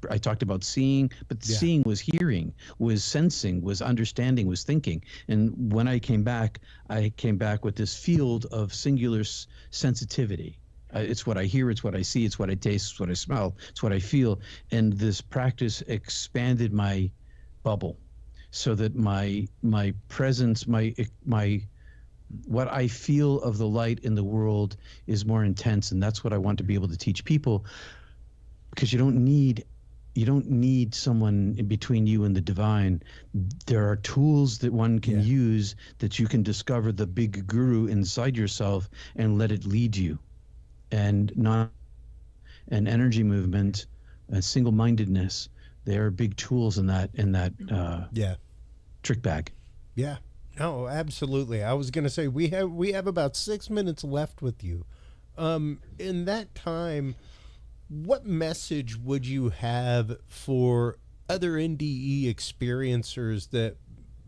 I talked about seeing, but seeing was hearing, was sensing, was understanding, was thinking. And when I came back with this field of singular sensitivity. It's what I hear, it's what I see, it's what I taste, it's what I smell, it's what I feel. And this practice expanded my bubble so that my presence, what I feel of the light in the world is more intense. And that's what I want to be able to teach people, because you don't need someone in between you and the divine. There are tools that one can use, that you can discover the big guru inside yourself and let it lead you. And not an energy movement, a single-mindedness. They are big tools in that trick bag. Yeah. No, absolutely. I was going to say we have about 6 minutes left with you. In that time, what message would you have for other NDE experiencers that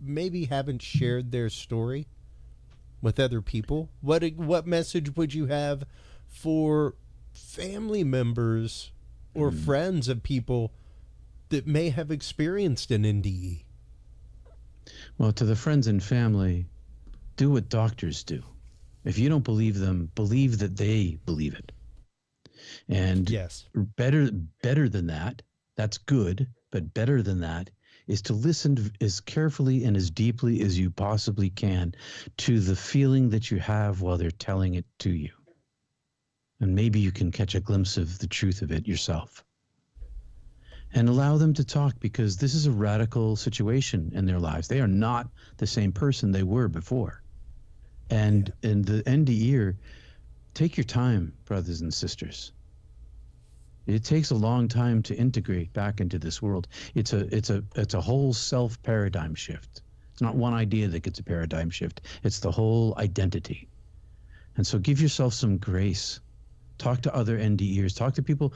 maybe haven't shared their story with other people? What message would you have for family members or friends of people that may have experienced an NDE? Well, to the friends and family, do what doctors do. If you don't believe them, believe that they believe it. And better than that, that's good, but better than that is to listen as carefully and as deeply as you possibly can to the feeling that you have while they're telling it to you. And maybe you can catch a glimpse of the truth of it yourself. And allow them to talk, because this is a radical situation in their lives. They are not the same person they were before. And in the NDE, take your time, brothers and sisters. It takes a long time to integrate back into this world. It's a whole self paradigm shift. It's not one idea that gets a paradigm shift. It's the whole identity. And so give yourself some grace. Talk to other NDErs. Talk to people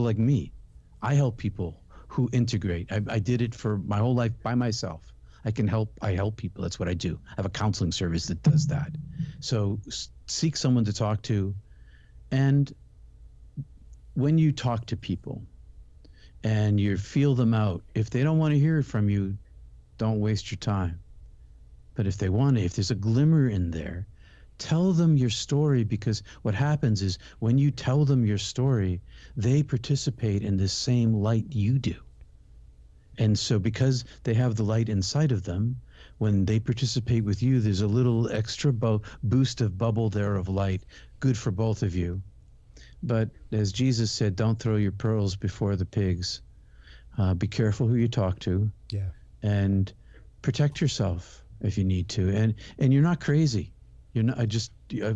like me. I help people who integrate. I did it for my whole life by myself. I help people. That's what I do. I have a counseling service that does that. So seek someone to talk to. And when you talk to people and you feel them out, if they don't want to hear it from you, don't waste your time. But if they want to, if there's a glimmer in there, tell them your story, because what happens is when you tell them your story, they participate in the same light you do. And so because they have the light inside of them, when they participate with you, there's a little extra boost of bubble there of light, good for both of you. But as Jesus said, don't throw your pearls before the pigs. Be careful who you talk to. Yeah. And protect yourself if you need to. And you're not crazy. You're not,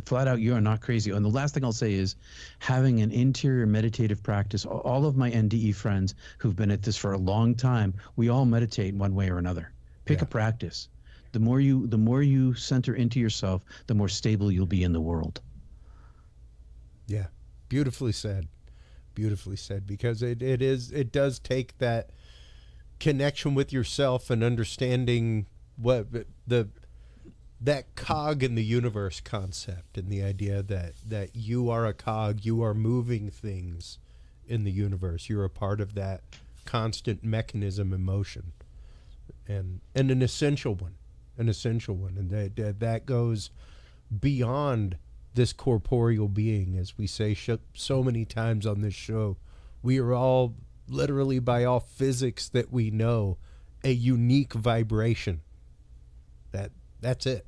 flat out, you are not crazy. And the last thing I'll say is having an interior meditative practice. All of my NDE friends who've been at this for a long time, we all meditate in one way or another. Pick a practice. The more you center into yourself, the more stable you'll be in the world. Yeah. Beautifully said. Beautifully said. Because it does take that connection with yourself and understanding what that cog in the universe concept, and the idea that you are a cog, you are moving things in the universe. You're a part of that constant mechanism in motion, and an essential one. And that goes beyond this corporeal being. As we say so many times on this show, we are all, literally by all physics that we know, a unique vibration. That's it.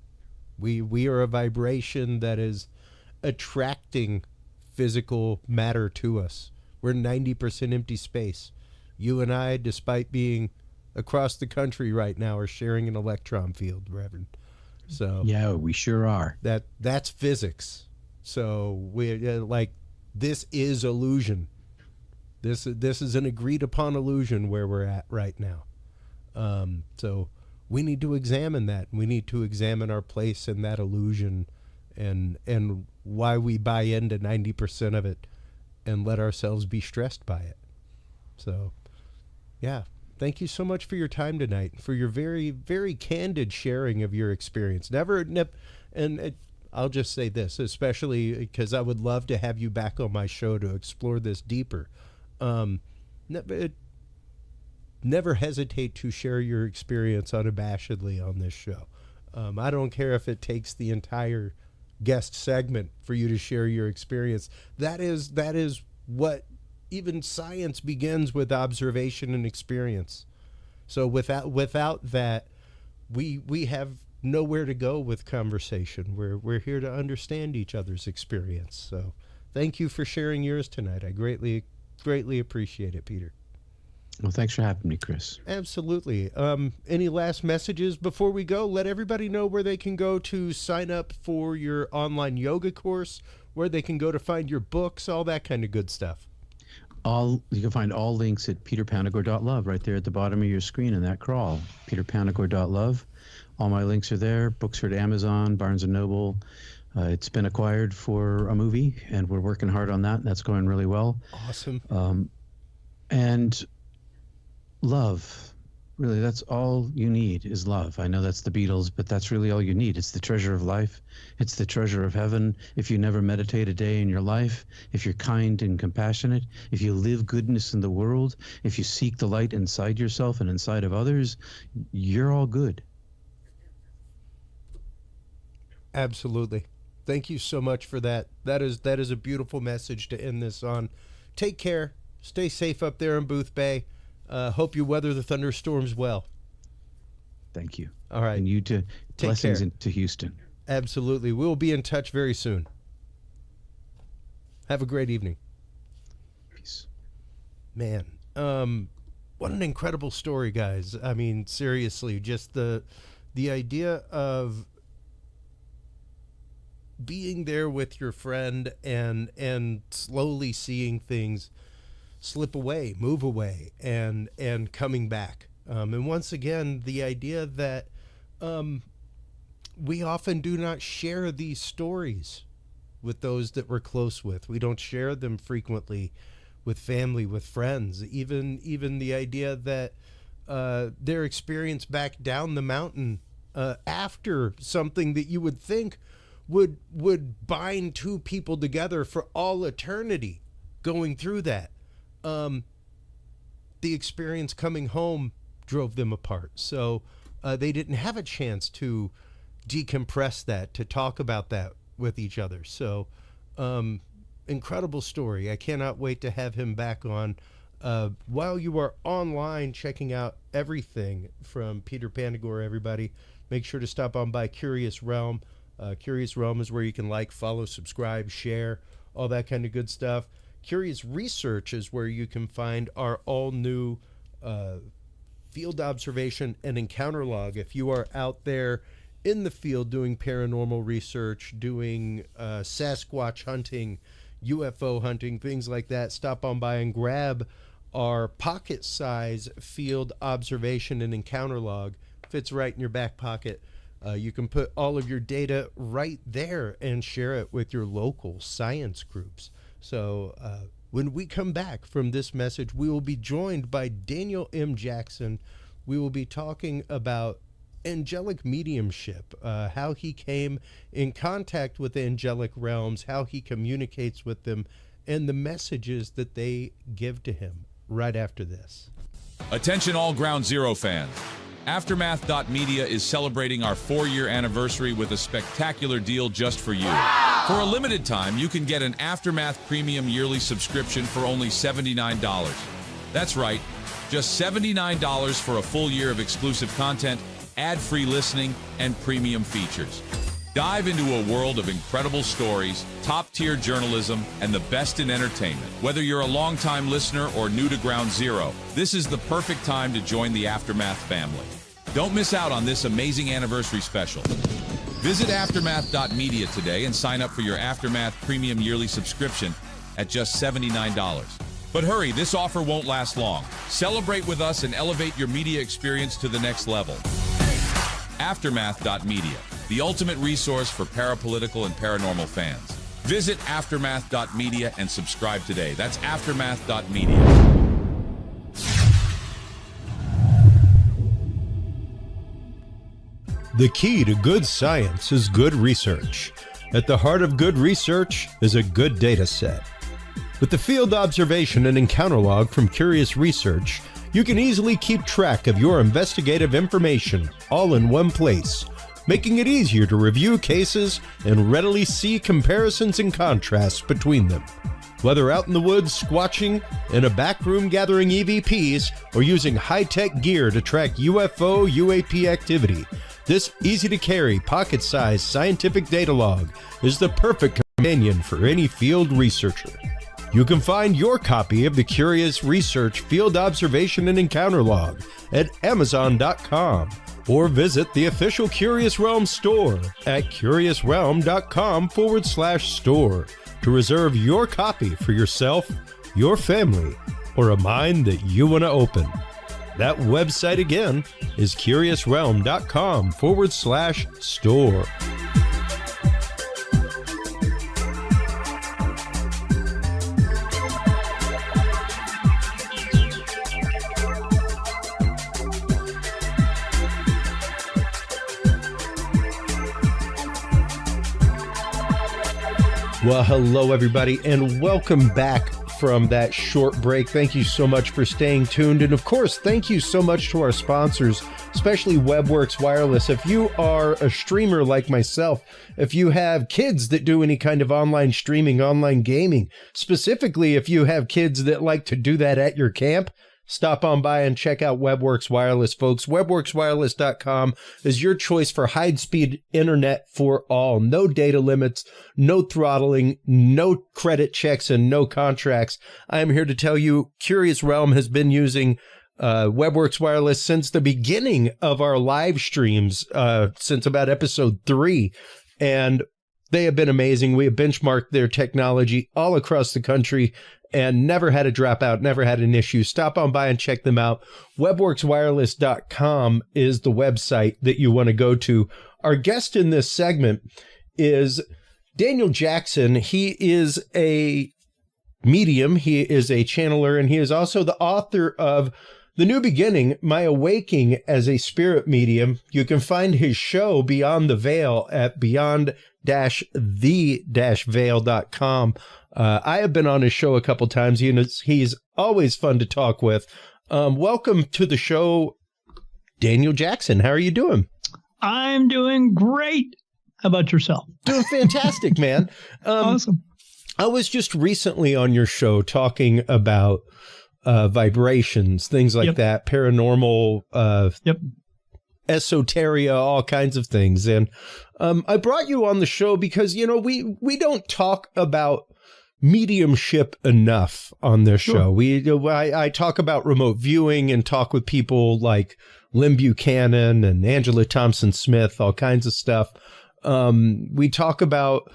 We are a vibration that is attracting physical matter to us. We're 90% empty space. You and I, despite being across the country right now, are sharing an electron field, Reverend. So yeah, we sure are. That's physics. So this is illusion. This is an agreed upon illusion where we're at right now. So we need to examine that. We need to examine our place in that illusion, and why we buy into 90% of it and let ourselves be stressed by it. So, yeah. Thank you so much for your time tonight, for your very, very candid sharing of your experience. I'll just say this, especially because I would love to have you back on my show to explore this deeper. Never hesitate to share your experience unabashedly on this show. I don't care if it takes the entire guest segment for you to share your experience. That is what even science begins with: observation and experience. So without that, we have nowhere to go with conversation. We're here to understand each other's experience. So thank you for sharing yours tonight. I greatly appreciate it, Peter. Well, thanks for having me, Chris. Absolutely. Any last messages before we go? Let everybody know where they can go to sign up for your online yoga course, where they can go to find your books, all that kind of good stuff. You can find all links at peterpanagore.love right there at the bottom of your screen in that crawl. peterpanagore.love. All my links are there. Books are at Amazon, Barnes & Noble. It's been acquired for a movie, and we're working hard on that. That's going really well. Awesome. And love. Really, that's all you need is love. I know that's the Beatles, but that's really all you need. It's the treasure of life. It's the treasure of heaven. If you never meditate a day in your life, if you're kind and compassionate, if you live goodness in the world, if you seek the light inside yourself and inside of others, you're all good. Absolutely. Thank you so much for that. That is a beautiful message to end this on. Take care. Stay safe up there in Booth Bay. Hope you weather the thunderstorms well. Thank you. All right. And you too. Take Blessings care. to Houston. Absolutely. We'll be in touch very soon. Have a great evening. Peace. Man, what an incredible story, guys. I mean, seriously, just the idea of being there with your friend and slowly seeing things slip away, move away, and coming back. And once again, the idea that we often do not share these stories with those that we're close with. We don't share them frequently with family, with friends. Even the idea that their experience back down the mountain after something that you would think would bind two people together for all eternity, going through that. The experience coming home drove them apart. So they didn't have a chance to decompress that, to talk about that with each other. So incredible story. I cannot wait to have him back on. While you are online checking out everything from Peter Panagore, everybody, make sure to stop on by Curious Realm. Curious Realm is where you can like, follow, subscribe, share, all that kind of good stuff. Curious Research is where you can find our all-new field observation and encounter log. If you are out there in the field doing paranormal research, doing Sasquatch hunting, UFO hunting, things like that, stop on by and grab our pocket-size field observation and encounter log. Fits right in your back pocket. You can put all of your data right there and share it with your local science groups. So when we come back from this message, we will be joined by Daniel M. Jackson. We will be talking about angelic mediumship, how he came in contact with the angelic realms, how he communicates with them, and the messages that they give to him right after this. Attention all Ground Zero fans. Aftermath.media is celebrating our 4-year anniversary with a spectacular deal just for you. Wow! For a limited time, you can get an Aftermath Premium yearly subscription for only $79. That's right, just $79 for a full year of exclusive content, ad-free listening, and premium features. Dive into a world of incredible stories, top-tier journalism, and the best in entertainment. Whether you're a longtime listener or new to Ground Zero, this is the perfect time to join the Aftermath family. Don't miss out on this amazing anniversary special. Visit Aftermath.media today and sign up for your Aftermath Premium yearly subscription at just $79. But hurry, this offer won't last long. Celebrate with us and elevate your media experience to the next level. Aftermath.media, the ultimate resource for parapolitical and paranormal fans. Visit Aftermath.media and subscribe today. That's Aftermath.media. The key to good science is good research. At the heart of good research is a good data set. With the field observation and encounter log from Curious Research, you can easily keep track of your investigative information all in one place, making it easier to review cases and readily see comparisons and contrasts between them. Whether out in the woods squatching, in a back room gathering EVPs, or using high-tech gear to track UFO, UAP activity, this easy-to-carry, pocket-sized scientific data log is the perfect companion for any field researcher. You can find your copy of the Curious Research Field Observation and Encounter Log at Amazon.com or visit the official Curious Realm store at curiousrealm.com/store to reserve your copy for yourself, your family, or a mind that you want to open. That website again is curiousrealm.com/store. Well, hello, everybody, and welcome back from that short break. Thank you so much for staying tuned. And of course, thank you so much to our sponsors, especially WebWorks Wireless. If you are a streamer like myself, if you have kids that do any kind of online streaming, online gaming, specifically if you have kids that like to do that at your camp, stop on by and check out WebWorks Wireless, folks. WebWorksWireless.com is your choice for high-speed internet for all. No data limits, no throttling, no credit checks, and no contracts. I am here to tell you, Curious Realm has been using WebWorks Wireless since the beginning of our live streams, since about episode 3. And they have been amazing. We have benchmarked their technology all across the country and never had a dropout, never had an issue. Stop on by and check them out. WebWorksWireless.com is the website that you want to go to. Our guest in this segment is Daniel Jackson. He is a medium, he is a channeler, and he is also the author of The New Beginning, My Awakening as a Spirit Medium. You can find his show Beyond the Veil at beyond-the-veil.com. I have been on his show a couple times. He's always fun to talk with. Welcome to the show, Daniel Jackson. How are you doing? I'm doing great. How about yourself? Doing fantastic, man. Awesome. I was just recently on your show talking about vibrations, things like that, paranormal, esoteria, all kinds of things. And I brought you on the show because, you know, we don't talk about mediumship enough on this show. I talk about remote viewing and talk with people like Lynn Buchanan and Angela Thompson-Smith, all kinds of stuff. We talk about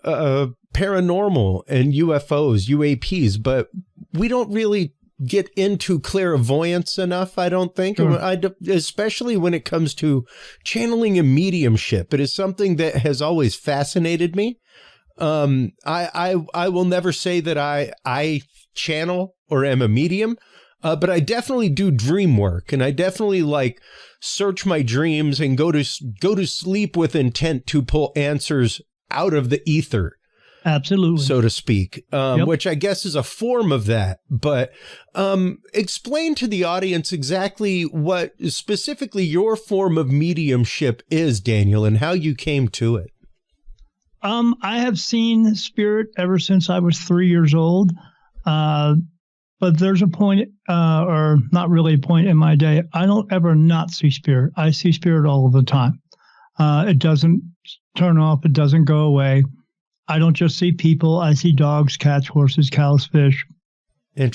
paranormal and UFOs, UAPs, but we don't really get into clairvoyance enough, I don't think, especially when it comes to channeling and mediumship. It is something that has always fascinated me. I will never say that I channel or am a medium, but I definitely do dream work, and I definitely like search my dreams and go to sleep with intent to pull answers out of the ether. Absolutely. So to speak, which I guess is a form of that. But explain to the audience exactly what specifically your form of mediumship is, Daniel, and how you came to it. I have seen spirit ever since I was 3 years old. But there's a point, or not really a point in my day, I don't ever not see spirit. I see spirit all of the time. It doesn't turn off. It doesn't go away. I don't just see people. I see dogs, cats, horses, cows, fish.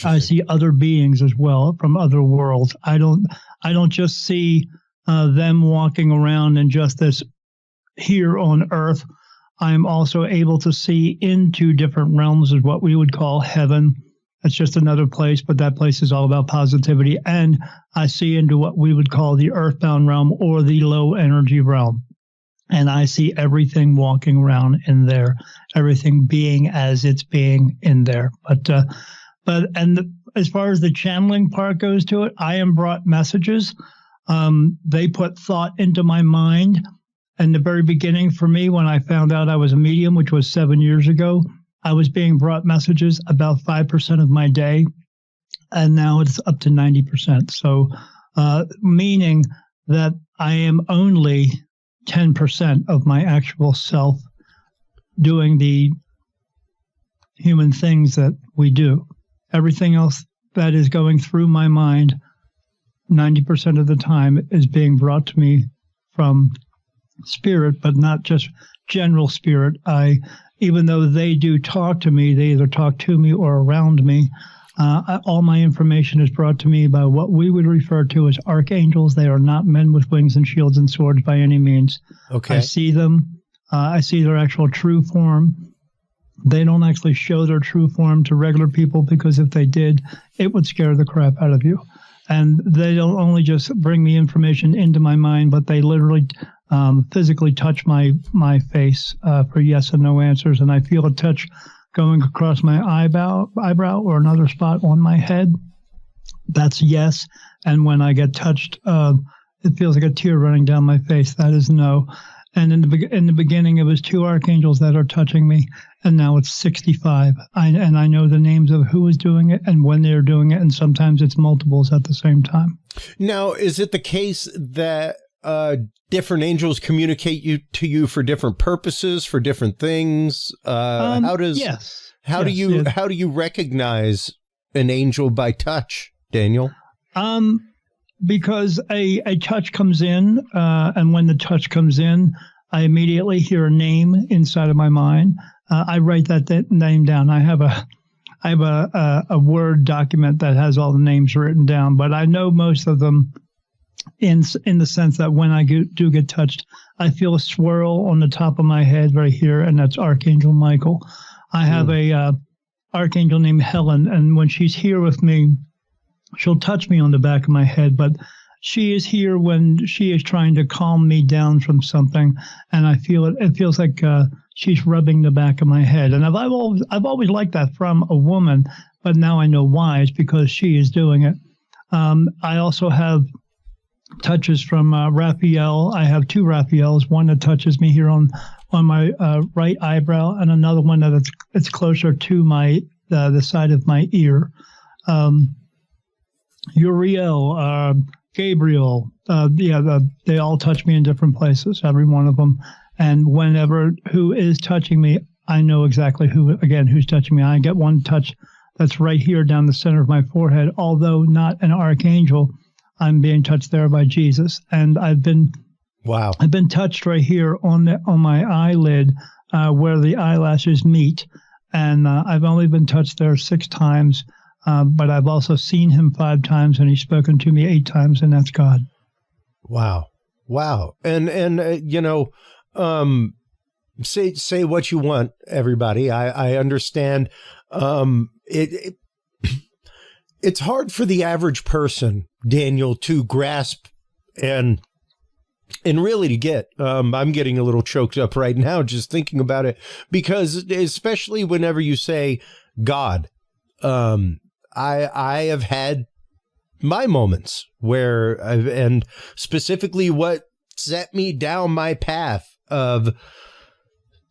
I see other beings as well from other worlds. I don't just see them walking around in just this here on Earth. I am also able to see into different realms of what we would call heaven. It's just another place, but that place is all about positivity. And I see into what we would call the earthbound realm or the low energy realm. And I see everything walking around in there, everything being as it's being in there. As far as the channeling part goes to it, I am brought messages They put thought into my mind. In the very beginning for me, when I found out I was a medium, which was 7 years ago, I was being brought messages about 5% of my day, and now it's up to 90%. So, meaning that I am only 10% of my actual self doing the human things that we do. Everything else that is going through my mind 90% of the time is being brought to me from spirit, but not just general spirit. Even though they do talk to me, they either talk to me or around me. All my information is brought to me by what we would refer to as archangels. They are not men with wings and shields and swords by any means. Okay. I see them. I see their actual true form. They don't actually show their true form to regular people, because if they did, it would scare the crap out of you. And they don't only just bring me information into my mind, but they literally physically touch my face for yes and no answers. And I feel a touch going across my eyebrow or another spot on my head. That's yes. And when I get touched, it feels like a tear running down my face. That is no. And in the beginning, it was 2 archangels that are touching me, and now it's 65. And I know the names of who is doing it and when they're doing it, and sometimes it's multiples at the same time. Now, is it the case that different angels communicate to you for different purposes, for different things? Yes. How do you recognize an angel by touch, Daniel? Because a touch comes in, and when the touch comes in, I immediately hear a name inside of my mind. I write that name down. I have a Word document that has all the names written down, but I know most of them in the sense that when I do get touched, I feel a swirl on the top of my head right here, and that's Archangel Michael. I have a archangel named Helen, and when she's here with me, she'll touch me on the back of my head, but she is here when she is trying to calm me down from something, and I feel it. It feels like she's rubbing the back of my head, and I've always liked that from a woman, but now I know why. It's because she is doing it. I also have touches from Raphael. I have 2 Raphaels. One that touches me here on my right eyebrow, and another one that it's closer to my the side of my ear. Uriel, Gabriel, they all touch me in different places, every one of them. And whenever who is touching me, I know exactly who's touching me. I get one touch that's right here down the center of my forehead. Although not an archangel, I'm being touched there by Jesus. And I've been touched right here on my eyelid, where the eyelashes meet. And I've only been touched there 6 times. But I've also seen him 5 times, and he's spoken to me 8 times, and that's God. Wow. And say what you want, everybody. I understand. It's hard for the average person, Daniel, to grasp and really to get. I'm getting a little choked up right now just thinking about it, because especially whenever you say God, I have had my moments where and specifically what set me down my path of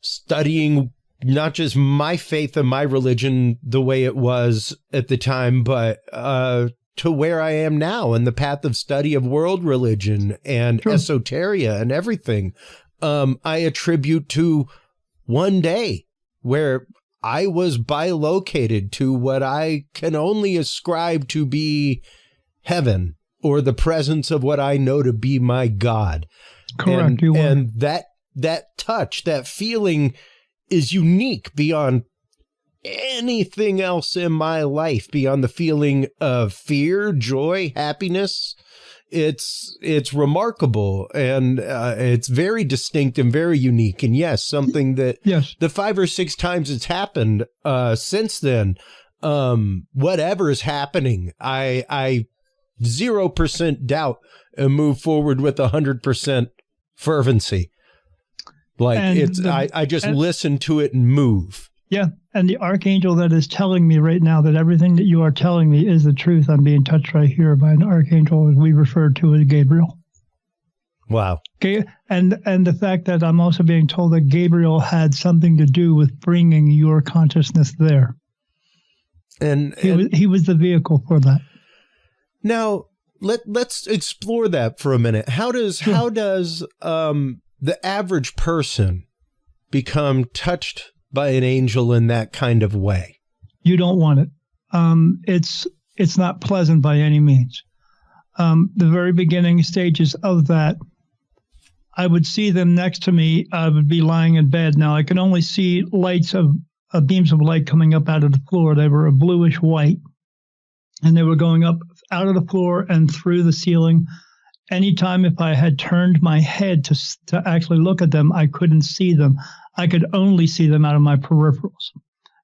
studying not just my faith and my religion the way it was at the time, but to where I am now in the path of study of world religion and esoteria and everything. I attribute to one day where I was bilocated to what I can only ascribe to be heaven, or the presence of what I know to be my God. Correct. And that touch, that feeling is unique beyond anything else in my life, beyond the feeling of fear, joy, happiness. It's remarkable, and it's very distinct and very unique. And yes, something that the 5 or 6 times it's happened since then, whatever is happening, I 0% doubt and move forward with 100% fervency. Like I just listen to it and move. Yeah, and the archangel that is telling me right now that everything that you are telling me is the truth. I'm being touched right here by an archangel we refer to as Gabriel. Wow. Okay, and the fact that I'm also being told that Gabriel had something to do with bringing your consciousness there. And he was the vehicle for that. Now let's explore that for a minute. How does the average person become touched by an angel in that kind of way? You don't want it. It's not pleasant by any means. The very beginning stages of that, I would see them next to me. I would be lying in bed. Now I can only see lights of beams of light coming up out of the floor. They were a bluish white, and they were going up out of the floor and through the ceiling. Anytime if I had turned my head to actually look at them, I couldn't see them. I could only see them out of my peripherals,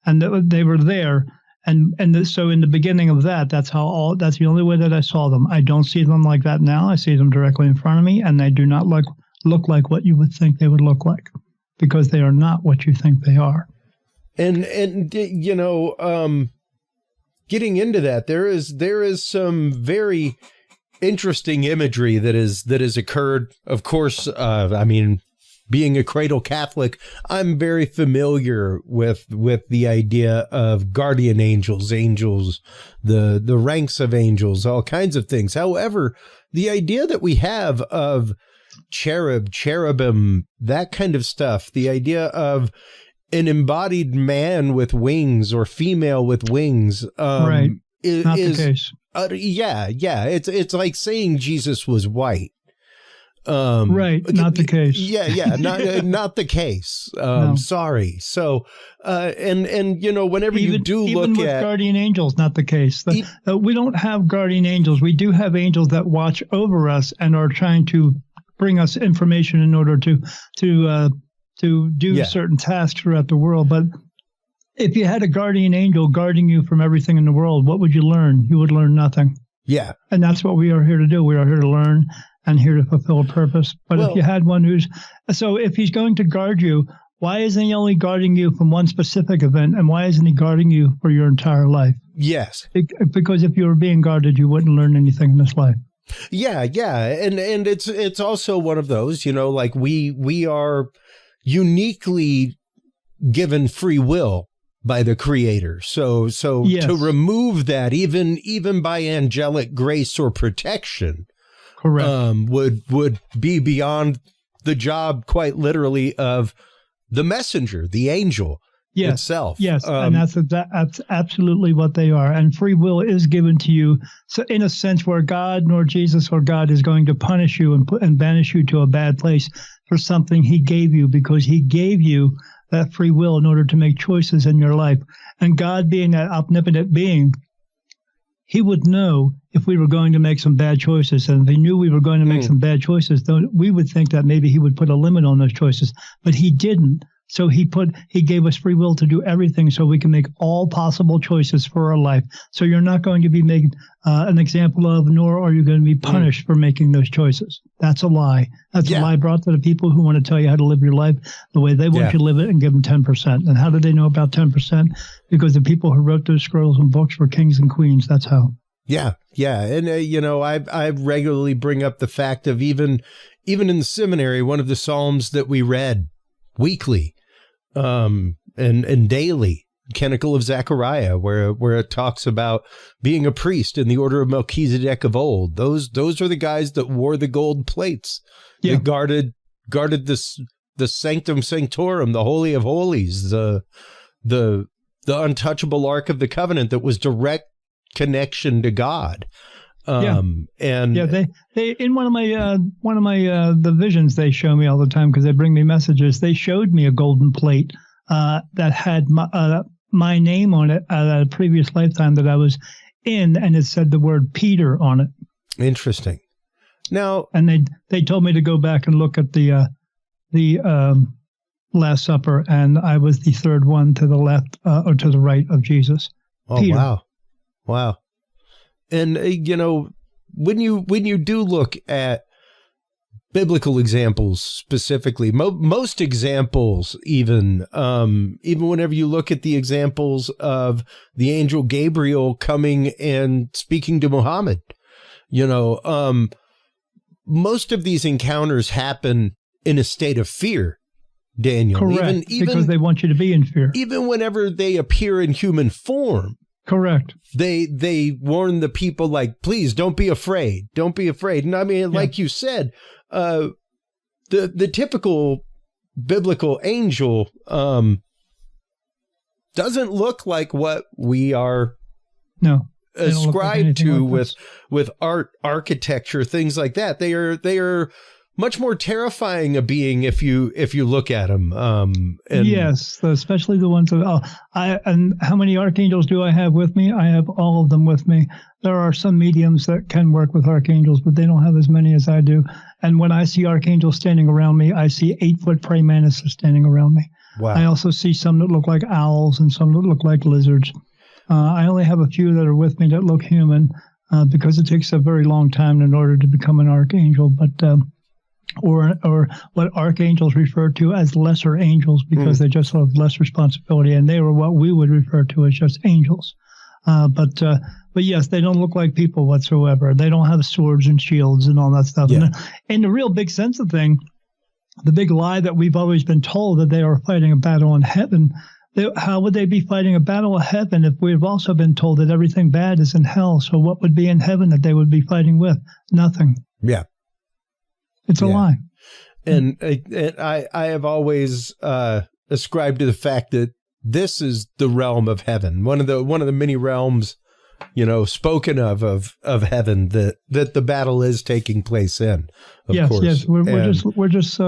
and they were there. So in the beginning of that, that's the only way that I saw them. I don't see them like that now. I see them directly in front of me, and they do not look like what you would think they would look like, because they are not what you think they are. And you know, getting into that, there is some very interesting imagery that has occurred. Of course, I mean, being a cradle Catholic, I'm very familiar with the idea of guardian angels, the ranks of angels, all kinds of things. However, the idea that we have of cherubim, that kind of stuff, the idea of an embodied man with wings or female with wings, right? Not the case. Yeah. It's like saying Jesus was white. Right, not the case. Yeah, not the case. No. Sorry. So, and you know, whenever you do even look with at guardian angels, not the case. We don't have guardian angels. We do have angels that watch over us and are trying to bring us information in order to do certain tasks throughout the world. But if you had a guardian angel guarding you from everything in the world, what would you learn? You would learn nothing. Yeah, and that's what we are here to do. We are here to learn and here to fulfill a purpose. But if you had one if he's going to guard you, why isn't he only guarding you from one specific event, and why isn't he guarding you for your entire life? Yes. Because if you were being guarded, you wouldn't learn anything in this life. Yeah. And it's also one of those, you know, like we are uniquely given free will by the Creator. So yes. To remove that, even by angelic grace or protection, correct, would be beyond the job, quite literally, of the messenger, the angel itself. Yes, and that's absolutely what they are. And free will is given to you. So in a sense, where God nor Jesus or God is going to punish you and banish you to a bad place for something he gave you, because he gave you that free will in order to make choices in your life. And God, being that omnipotent being, he would know if we were going to make some bad choices. And if he knew we were going to make some bad choices, then we would think that maybe he would put a limit on those choices. But he didn't. So he gave us free will to do everything so we can make all possible choices for our life. So you're not going to be made an example of, nor are you going to be punished for making those choices. That's a lie. That's a lie brought to the people who want to tell you how to live your life the way they want you to live it, and give them 10%. And how do they know about 10%? Because the people who wrote those scrolls and books were kings and queens. That's how. Yeah. And, you know, I regularly bring up the fact of even in the seminary, one of the Psalms that we read weekly and daily, Canticle of Zechariah, where it talks about being a priest in the order of Melchizedek of old. Those are the guys that wore the gold plates, that guarded the Sanctum Sanctorum, the Holy of Holies, the untouchable Ark of the Covenant that was direct connection to God. And they in one of my the visions they show me all the time, because they bring me messages. They showed me a golden plate that had my name on it at a previous lifetime that I was in, and it said the word Peter on it. Interesting. Now, and they told me to go back and look at the Last Supper, and I was the third one to the left or to the right of Jesus. Oh, Peter. Wow. And, you know, when you do look at biblical examples specifically, most examples, even whenever you look at the examples of the angel Gabriel coming and speaking to Muhammad, most of these encounters happen in a state of fear, Daniel. Correct, even because they want you to be in fear. Even whenever they appear in human form. Correct. They warn the people, like, please don't be afraid. Don't be afraid. And I mean, like you said, the typical biblical angel doesn't look like what we are ascribed to with art, architecture, things like that. They are much more terrifying a being if you look at them. Yes, especially the ones that and how many archangels do I have with me? I have all of them with me. There are some mediums that can work with archangels, but they don't have as many as I do. And when I see archangels standing around me, I see 8-foot praying mantises standing around me. Wow. I also see some that look like owls and some that look like lizards. I only have a few that are with me that look human because it takes a very long time in order to become an archangel. But or what archangels refer to as lesser angels, because they just have less responsibility, and they were what we would refer to as just angels. But yes, they don't look like people whatsoever. They don't have swords and shields and all that stuff. Yeah. And in the real big sense of thing, the big lie that we've always been told that they are fighting a battle in heaven. How would they be fighting a battle of heaven if we've also been told that everything bad is in hell? So what would be in heaven that they would be fighting with? Nothing. Yeah. It's a lie. And I have always ascribed to the fact that this is the realm of heaven, one of the many realms, spoken of heaven that the battle is taking place in. Of course. Yes, we're just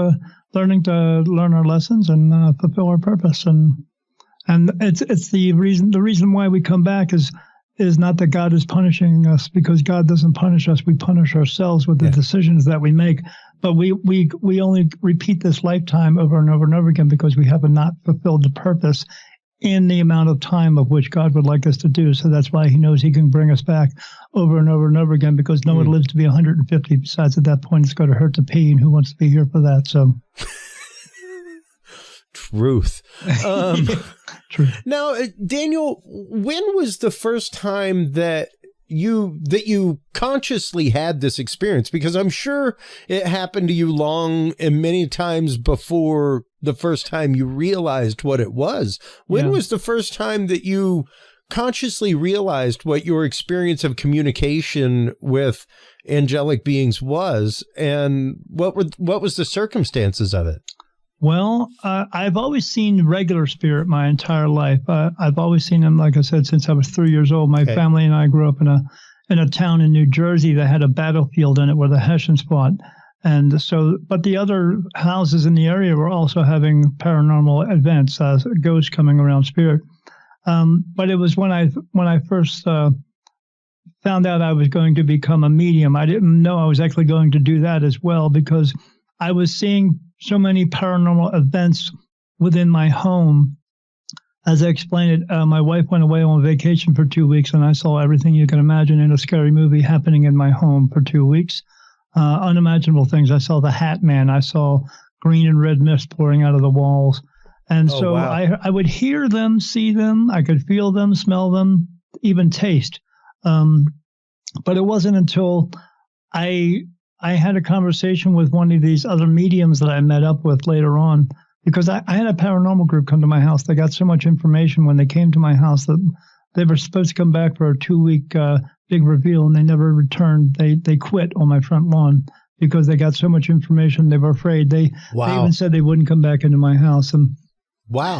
learning to learn our lessons and fulfill our purpose, and it's the reason why we come back is not that God is punishing us, because God doesn't punish us. We punish ourselves with the decisions that we make. But we only repeat this lifetime over and over and over again because we have not fulfilled the purpose in the amount of time of which God would like us to do. So that's why he knows he can bring us back over and over and over again, because no one lives to be 150. Besides, at that point, it's going to hurt to pee, and who wants to be here for that? So, Truth. True. Now, Daniel, when was the first time that you consciously had this experience? Because I'm sure it happened to you long and many times before the first time you realized what it was. When was the first time that you consciously realized what your experience of communication with angelic beings was, and what was the circumstances of it? Well, I've always seen regular spirit my entire life. I've always seen them, like I said, since I was 3 years old. My family and I grew up in a town in New Jersey that had a battlefield in it where the Hessians fought. And so, but the other houses in the area were also having paranormal events, ghosts coming around, spirit. But it was when I first found out I was going to become a medium. I didn't know I was actually going to do that as well, because I was seeing so many paranormal events within my home. As I explained it, my wife went away on vacation for 2 weeks, and I saw everything you can imagine in a scary movie happening in my home for 2 weeks. Unimaginable things. I saw the Hat Man. I saw green and red mist pouring out of the walls. And I would hear them, see them. I could feel them, smell them, even taste. But it wasn't until I had a conversation with one of these other mediums that I met up with later on, because I had a paranormal group come to my house. They got so much information when they came to my house that they were supposed to come back for a 2-week big reveal, and they never returned. They quit on my front lawn because they got so much information. They were afraid. They even said they wouldn't come back into my house. And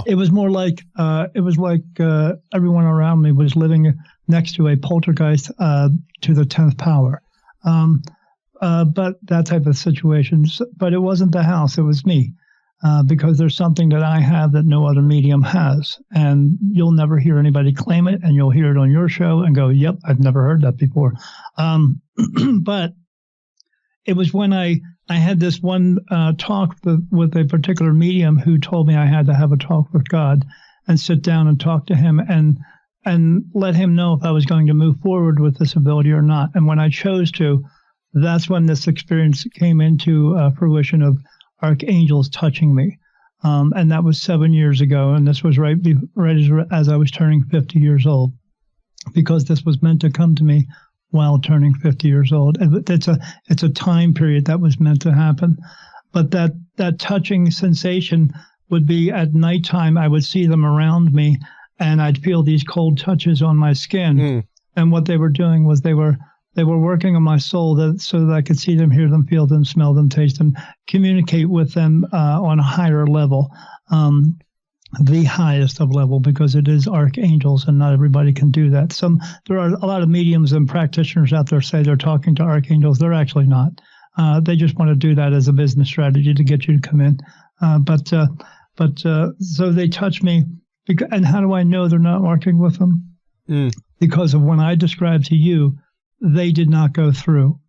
it was more like everyone around me was living next to a poltergeist to the 10th power. But that type of situation. But it wasn't the house, it was me. Because there's something that I have that no other medium has. And you'll never hear anybody claim it, and you'll hear it on your show and go, yep, I've never heard that before. But it was when I had this one talk with a particular medium who told me I had to have a talk with God and sit down and talk to him and let him know if I was going to move forward with this ability or not. And when I chose to, that's when this experience came into fruition of archangels touching me. And that was 7 years ago. And this was right as I was turning 50 years old, because this was meant to come to me while turning 50 years old. And it's a time period that was meant to happen. But that touching sensation would be at nighttime. I would see them around me, and I'd feel these cold touches on my skin. And what they were doing was they were working on my soul so that I could see them, hear them, feel them, smell them, taste them, communicate with them on a higher level, the highest of level, because it is archangels, and not everybody can do that. There are a lot of mediums and practitioners out there say they're talking to archangels. They're actually not. They just want to do that as a business strategy to get you to come in. So they touch me. And how do I know they're not working with them? Because of when I described to you, they did not go through.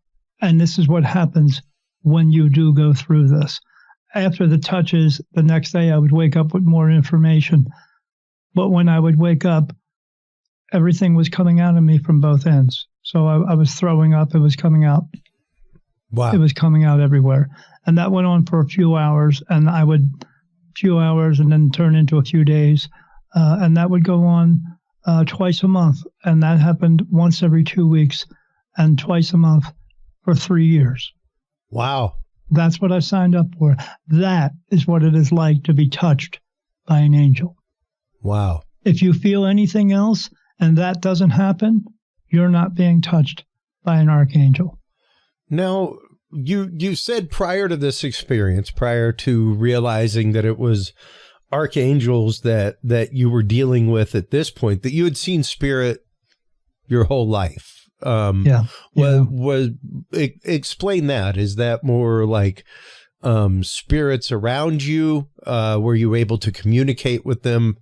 And this is what happens when you do go through this. After the touches, the next day I would wake up with more information. But when I would wake up, everything was coming out of me from both ends. So I was throwing up. It was coming out. Wow. It was coming out everywhere. And that went on for a few hours. And few hours and then turn into a few days. And that would go on twice a month. And that happened once every 2 weeks and twice a month for 3 years. Wow. That's what I signed up for. That is what it is like to be touched by an angel. Wow. If you feel anything else and that doesn't happen, you're not being touched by an archangel. Now, you said prior to this experience, prior to realizing that it was archangels that you were dealing with at this point, that you had seen spirit your whole life. Explain that. Is that more like spirits around you? Were you able to communicate with them?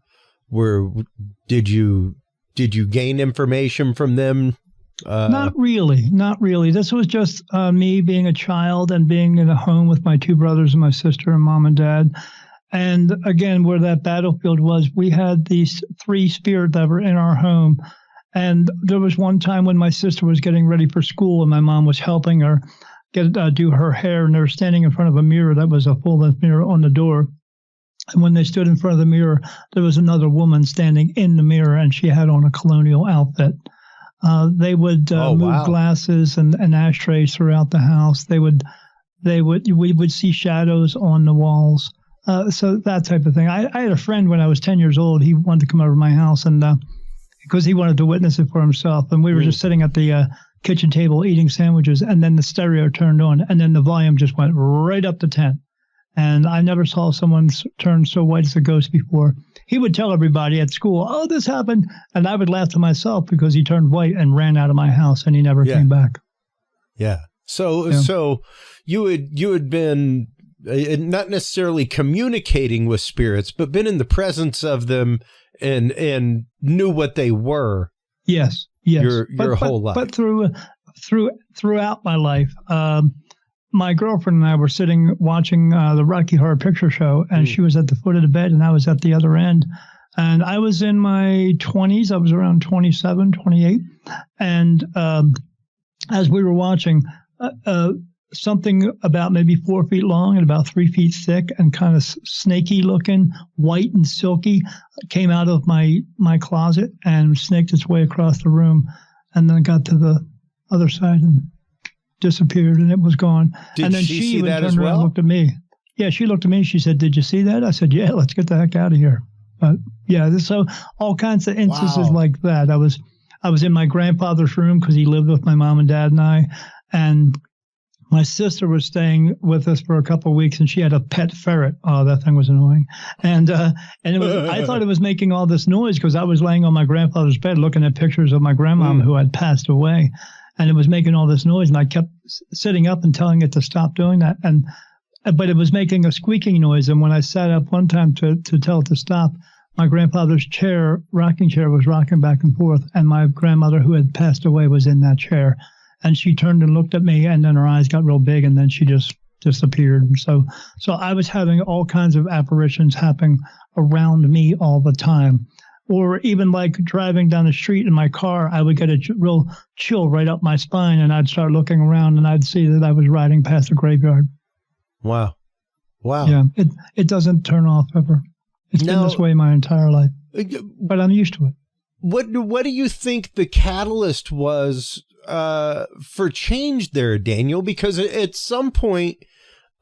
Did you gain information from them? Not really. This was just me being a child and being in a home with my two brothers and my sister and mom and dad. And again, where that battlefield was, we had these three spirits that were in our home. And there was one time when my sister was getting ready for school and my mom was helping her do her hair, and they were standing in front of a mirror that was a full-length mirror on the door. And when they stood in front of the mirror, there was another woman standing in the mirror, and she had on a colonial outfit. They would move glasses and ashtrays throughout the house. We would see shadows on the walls. So that type of thing. I had a friend when I was 10 years old. He wanted to come over to my house, and because he wanted to witness it for himself. And we were just sitting at the kitchen table eating sandwiches, and then the stereo turned on, and then the volume just went right up to 10. And I never saw someone turn so white as a ghost before. He would tell everybody at school, "Oh, this happened," and I would laugh to myself because he turned white and ran out of my house, and he never came back. Yeah. So you had been not necessarily communicating with spirits, but been in the presence of them and knew what they were. Yes. Your whole life. But throughout my life, my girlfriend and I were sitting watching the Rocky Horror Picture Show, and she was at the foot of the bed and I was at the other end. And I was in my 20s. I was around 27, 28. And as we were watching, something about maybe 4 feet long and about 3 feet thick and kind of snaky looking, white and silky, came out of my closet and snaked its way across the room, and then got to the other side and disappeared, and it was gone. Did and then she see that as well? And looked at me. Yeah, she looked at me. She said, "Did you see that?" I said, "Yeah, let's get the heck out of here." But yeah, so all kinds of instances like that. I was in my grandfather's room because he lived with my mom and dad and I, and my sister was staying with us for a couple of weeks, and she had a pet ferret. Oh, that thing was annoying. And it was, I thought it was making all this noise because I was laying on my grandfather's bed looking at pictures of my grandmom who had passed away, and it was making all this noise. And I kept sitting up and telling it to stop doing that. But it was making a squeaking noise. And when I sat up one time to tell it to stop, my grandfather's rocking chair was rocking back and forth, and my grandmother who had passed away was in that chair. And she turned and looked at me, and then her eyes got real big, and then she just disappeared. And so I was having all kinds of apparitions happening around me all the time. or even like driving down the street in my car, I would get a real chill right up my spine, and I'd start looking around, and I'd see that I was riding past a graveyard. Wow. Yeah, it doesn't turn off ever. It's been this way my entire life, but I'm used to it. What do you think the catalyst was for change there, Daniel? Because at some point,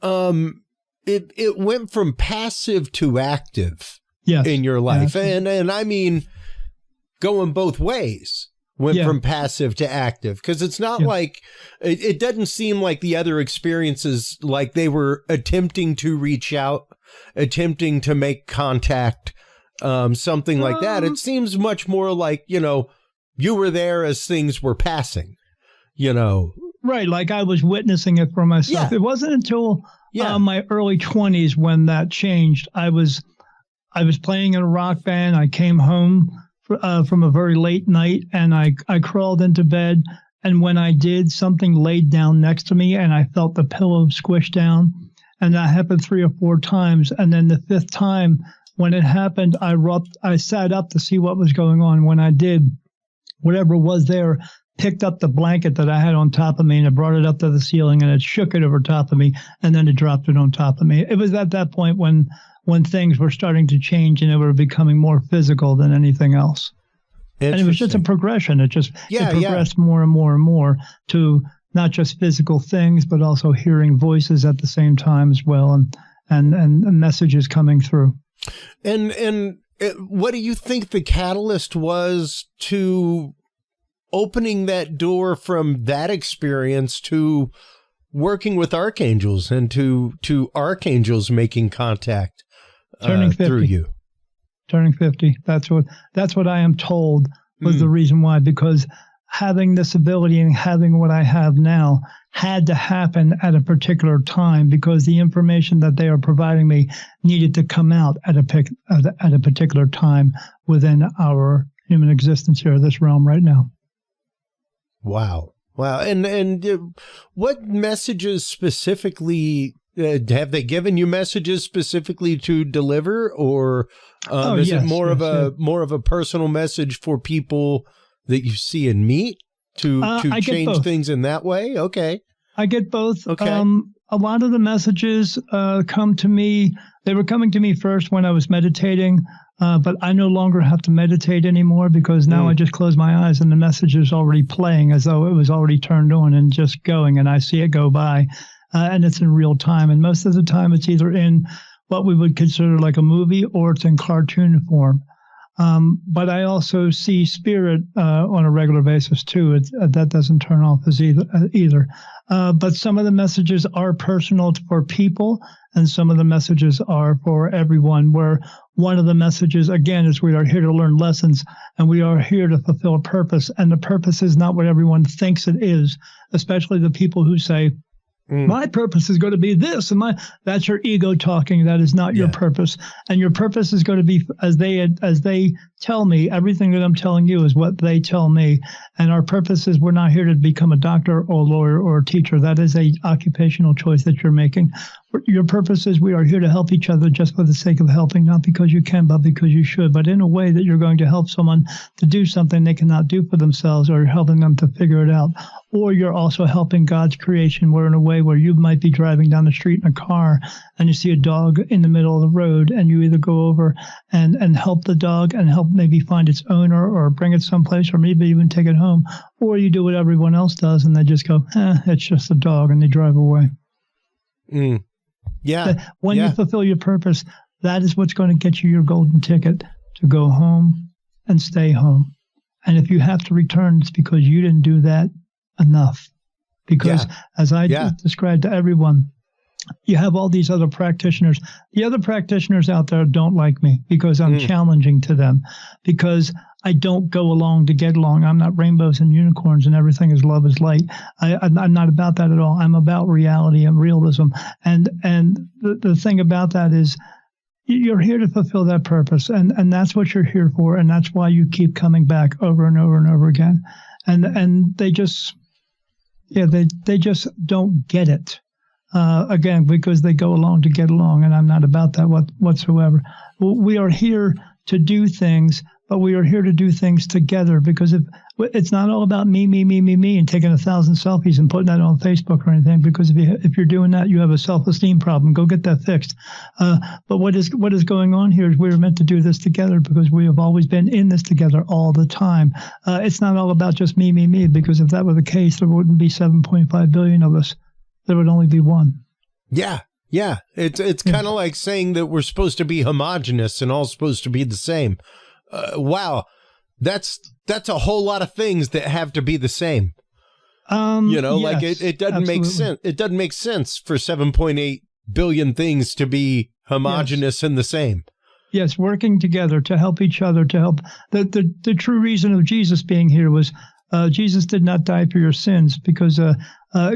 it went from passive to active in your life, and I mean, going both ways. Went from passive to active, because it's not like it doesn't seem like the other experiences, like they were attempting to reach out, attempting to make contact, something like that. It seems much more like, you were there as things were passing, Right. Like I was witnessing it for myself. It wasn't until my early 20s when that changed. I was playing in a rock band. I came home from a very late night, and I crawled into bed, and when I did, something laid down next to me, and I felt the pillow squish down, and that happened 3 or 4 times, and then the 5th time when it happened, I sat up to see what was going on. When I did, whatever was there picked up the blanket that I had on top of me, and it brought it up to the ceiling, and it shook it over top of me, and then it dropped it on top of me. It was at that point when things were starting to change, and they were becoming more physical than anything else. And it was just a progression. It progressed more and more and more to not just physical things, but also hearing voices at the same time as well, and messages coming through. And what do you think the catalyst was to opening that door from that experience to working with archangels and to archangels making contact? Turning 50. Through you. Turning 50. That's what I am told was the reason why, because having this ability and having what I have now had to happen at a particular time, because the information that they are providing me needed to come out at a particular time within our human existence here, this realm right now. Wow. And what messages specifically have they given you? Messages specifically to deliver, or is it more of a personal message for people that you see and meet to change things in that way? Okay, I get both. Okay, a lot of the messages come to me. They were coming to me first when I was meditating, but I no longer have to meditate anymore, because now I just close my eyes and the message is already playing as though it was already turned on and just going, and I see it go by. And it's in real time. And most of the time it's either in what we would consider like a movie, or it's in cartoon form. But I also see spirit on a regular basis too. That doesn't turn off as either. But some of the messages are personal for people, and some of the messages are for everyone, where one of the messages, again, is we are here to learn lessons, and we are here to fulfill a purpose. And the purpose is not what everyone thinks it is, especially the people who say, my purpose is going to be this, and that's your ego talking. That is not your purpose. And your purpose is going to be, as they tell me, everything that I'm telling you is what they tell me. And our purpose is, we're not here to become a doctor or a lawyer or a teacher. That is a occupational choice that you're making. Your purpose is, we are here to help each other just for the sake of helping, not because you can, but because you should, but in a way that you're going to help someone to do something they cannot do for themselves, or helping them to figure it out. Or you're also helping God's creation, where in a way where you might be driving down the street in a car and you see a dog in the middle of the road, and you either go over and help the dog and help maybe find its owner, or bring it someplace, or maybe even take it home, or you do what everyone else does and they just go, it's just a dog, and they drive away. Yeah. When you fulfill your purpose, that is what's going to get you your golden ticket to go home and stay home. And if you have to return, it's because you didn't do that enough. Because as I described to everyone, you have all these other practitioners. The other practitioners out there don't like me because I'm challenging to them, because I don't go along to get along. I'm not rainbows and unicorns and everything is love is light. I'm not about that at all. I'm about reality and realism. And the thing about that is, you're here to fulfill that purpose, and that's what you're here for, and that's why you keep coming back over and over and over again. And they just, they just don't get it. Again, because they go along to get along, and I'm not about that whatsoever. We are here to do things but we are here to do things together, because if it's not all about me, and taking 1,000 selfies and putting that on Facebook or anything, because if you're doing that, you have a self-esteem problem. Go get that fixed. But what is going on here is we're meant to do this together, because we have always been in this together all the time. It's not all about just me, because if that were the case, there wouldn't be 7.5 billion of us. There would only be one. Yeah. Yeah. It's kind of like saying that we're supposed to be homogenous and all supposed to be the same. Wow. That's a whole lot of things that have to be the same. Like it doesn't make sense. It doesn't make sense for 7.8 billion things to be homogenous and the same. Yes, working together to help each other, to help. The true reason of Jesus being here was Jesus did not die for your sins, because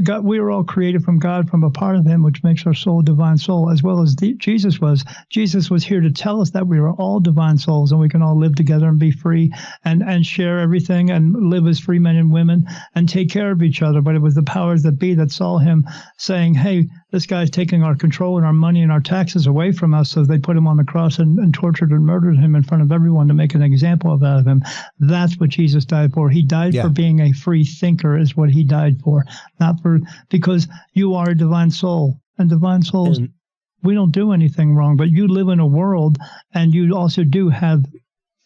God, we were all created from God, from a part of him, which makes our soul a divine soul, as well as Jesus was. Jesus was here to tell us that we were all divine souls, and we can all live together and be free and share everything and live as free men and women and take care of each other. But it was the powers that be that saw him saying, hey, this guy's taking our control and our money and our taxes away from us. So they put him on the cross and tortured and murdered him in front of everyone to make an example out of him. That's what Jesus died for. He died for being a free thinker, is what he died for. Not for, because you are a divine soul, and divine souls, we don't do anything wrong, but you live in a world, and you also do have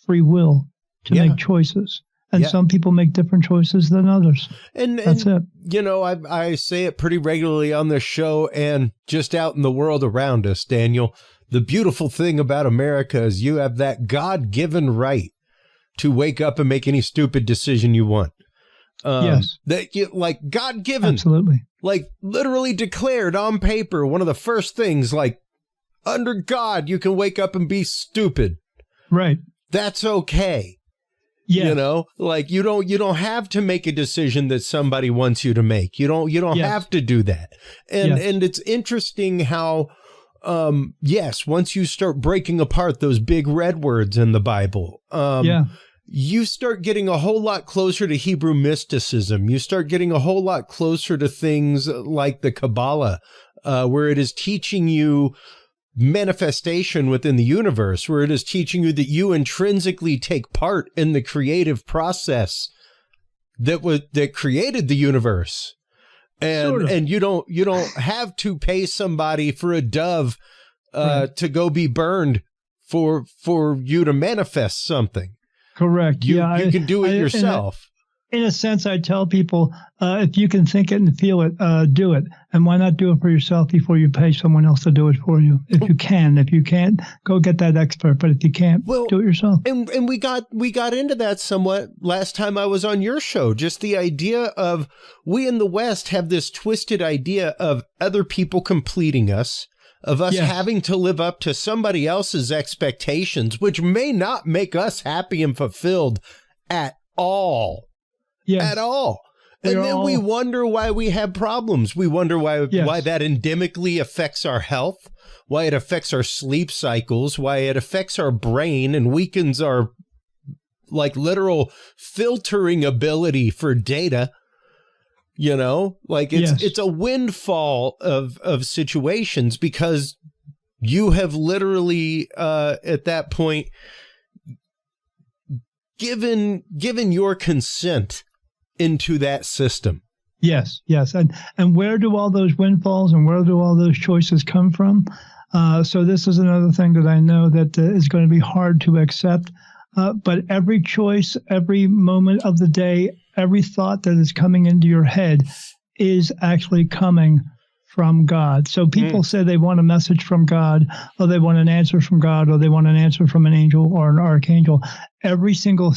free will to make choices. And some people make different choices than others. And that's it. I say it pretty regularly on this show and just out in the world around us, Daniel. The beautiful thing about America is you have that God-given right to wake up and make any stupid decision you want. Yes. That you, like God-given. Absolutely. Like literally declared on paper. One of the first things, like under God, you can wake up and be stupid. Right. That's okay. Yeah. Like you don't have to make a decision that somebody wants you to make. You don't have to do that. And it's interesting how, once you start breaking apart those big red words in the Bible, you start getting a whole lot closer to Hebrew mysticism. You start getting a whole lot closer to things like the Kabbalah, where it is teaching you manifestation within the universe, where it is teaching you that you intrinsically take part in the creative process that created the universe. And you don't have to pay somebody for a dove to go be burned for you to manifest something. Correct. You can do it yourself. In a sense, I tell people, if you can think it and feel it, do it. And why not do it for yourself before you pay someone else to do it for you? If you can. If you can't, go get that expert. But if you can't, do it yourself. And we got into that somewhat last time I was on your show. Just the idea of, we in the West have this twisted idea of other people completing us, of us having to live up to somebody else's expectations, which may not make us happy and fulfilled at all. At all. And then we wonder why we have problems. We wonder why that endemically affects our health, why it affects our sleep cycles, why it affects our brain and weakens our like literal filtering ability for data. Like it's a windfall of situations, because you have literally at that point given your consent into that system. Yes. And where do all those windfalls and where do all those choices come from? So this is another thing that I know that is going to be hard to accept. But every choice, every moment of the day, every thought that is coming into your head is actually coming from God. So people say they want a message from God, or they want an answer from God, or they want an answer from an angel or an archangel. Every single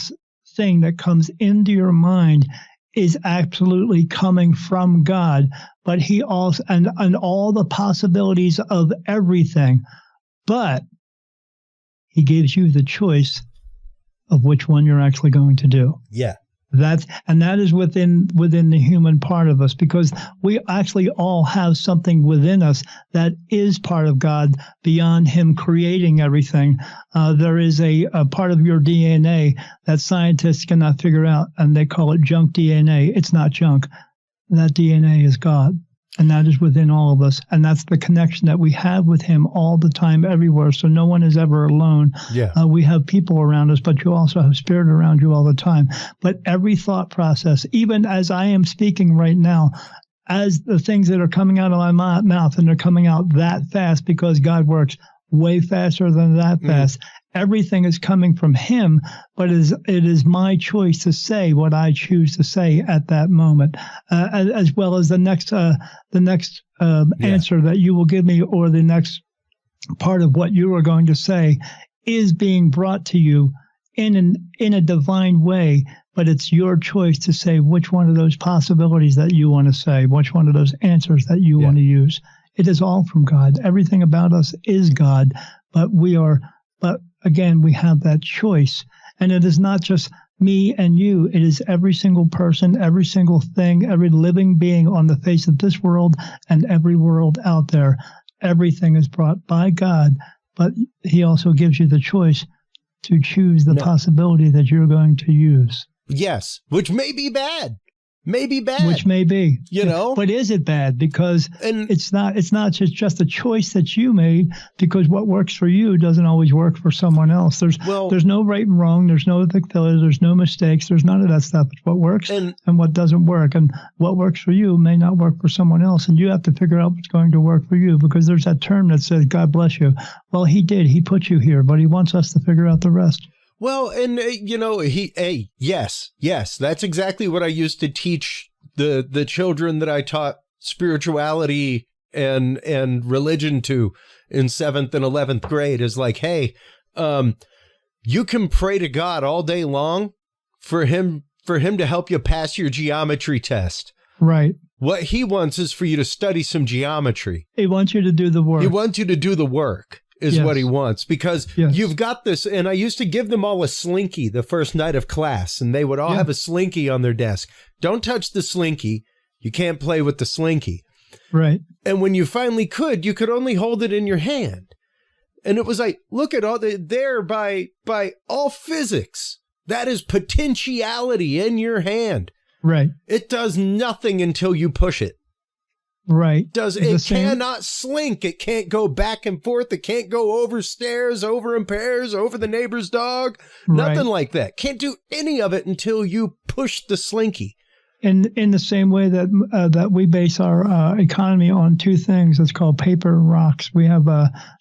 thing that comes into your mind is absolutely coming from God, but he also, and all the possibilities of everything, but he gives you the choice of which one you're actually going to do. Yeah. That is within the human part of us, because we actually all have something within us that is part of God beyond him creating everything. There is a part of your DNA that scientists cannot figure out, and they call it junk DNA. It's not junk. That DNA is God. And that is within all of us. And that's the connection that we have with him all the time, everywhere. So no one is ever alone. Yeah. We have people around us, but you also have spirit around you all the time. But every thought process, even as I am speaking right now, as the things that are coming out of my mouth, and they're coming out that fast because God works way faster than that fast. Everything is coming from him, but it is my choice to say what I choose to say at that moment, as well as the next answer that you will give me, or the next part of what you are going to say is being brought to you in a divine way. But it's your choice to say which one of those possibilities that you want to say, which one of those answers that you want to use. It is all from God. Everything about us is God, but again, we have that choice. And it is not just me and you. It is every single person, every single thing, every living being on the face of this world and every world out there. Everything is brought by God, but he also gives you the choice to choose the possibility that you're going to use. Yes, which may be bad. Which may be, you know, but is it bad? Because it's not just a choice that you made, because what works for you doesn't always work for someone else. There's no right and wrong. There's no failure. There's no mistakes. There's none of that stuff. It's what works and what doesn't work. And what works for you may not work for someone else. And you have to figure out what's going to work for you, because there's that term that says, God bless you. Well, he did. He put you here, but he wants us to figure out the rest. Well, and, yes, that's exactly what I used to teach the children that I taught spirituality and religion to in 7th and 11th grade, is like, hey, you can pray to God all day long for him to help you pass your geometry test. Right. What he wants is for you to study some geometry. He wants you to do the work. He wants you to do the work. Is what he wants, because you've got this. And I used to give them all a slinky the first night of class, and they would all have a slinky on their desk. Don't touch the slinky. You can't play with the slinky. Right. And when you finally could, you could only hold it in your hand. And it was like, look at all there by all physics. That is potentiality in your hand. Right. It does nothing until you push it. Right. It cannot slink. It can't go back and forth. It can't go over stairs, over in pairs, over the neighbor's dog. Nothing like that. Can't do any of it until you push the slinky. In the same way that we base our economy on two things, it's called paper and rocks. We have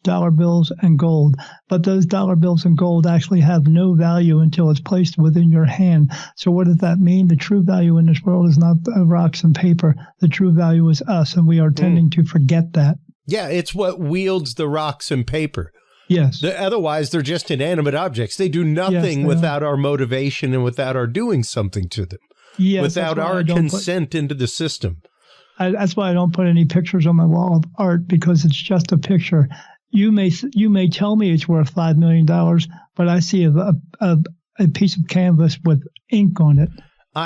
dollar bills and gold, but those dollar bills and gold actually have no value until it's placed within your hand. So what does that mean? The true value in this world is not rocks and paper. The true value is us, and we are tending to forget that. Yeah, it's what wields the rocks and paper. Yes. Otherwise, they're just inanimate objects. They do nothing without our motivation and without our doing something to them. Yes, without our consent into the system. That's why I don't put any pictures on my wall of art, because it's just a picture. You may tell me it's worth $5 million, but I see a piece of canvas with ink on it.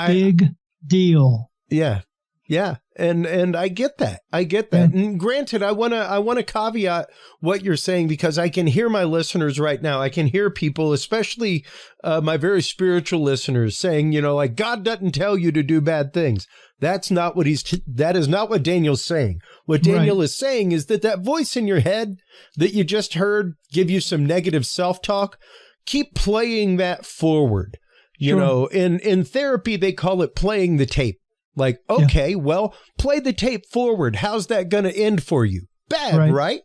Big deal. Yeah. Yeah. And I get that. Yeah. And granted, I want to caveat what you're saying, because I can hear my listeners right now. I can hear people, especially my very spiritual listeners, saying, like, God doesn't tell you to do bad things. That is not what Daniel's saying. What Daniel is saying is that voice in your head that you just heard give you some negative self-talk, keep playing that forward. You know, in therapy, they call it playing the tape. Like, okay, well, play the tape forward. How's that going to end for you? Bad, right?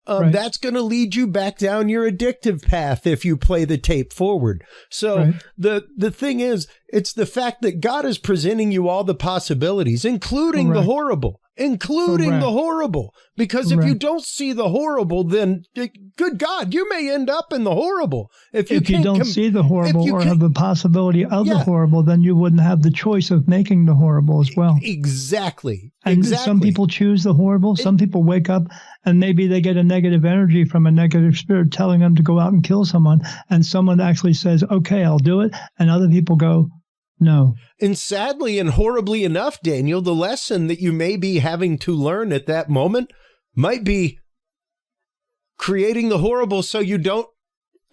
That's going to lead you back down your addictive path if you play the tape forward. So the thing is, it's the fact that God is presenting you all the possibilities, including the horrible. Because if you don't see the horrible, then good God, you may end up in the horrible. If you don't see the horrible or have the possibility of the horrible, then you wouldn't have the choice of making the horrible as well. Exactly. And some people choose the horrible. Some people wake up and maybe they get a negative energy from a negative spirit telling them to go out and kill someone. And someone actually says, okay, I'll do it. And other people go, no. And sadly and horribly enough, Daniel, the lesson that you may be having to learn at that moment might be creating the horrible so you don't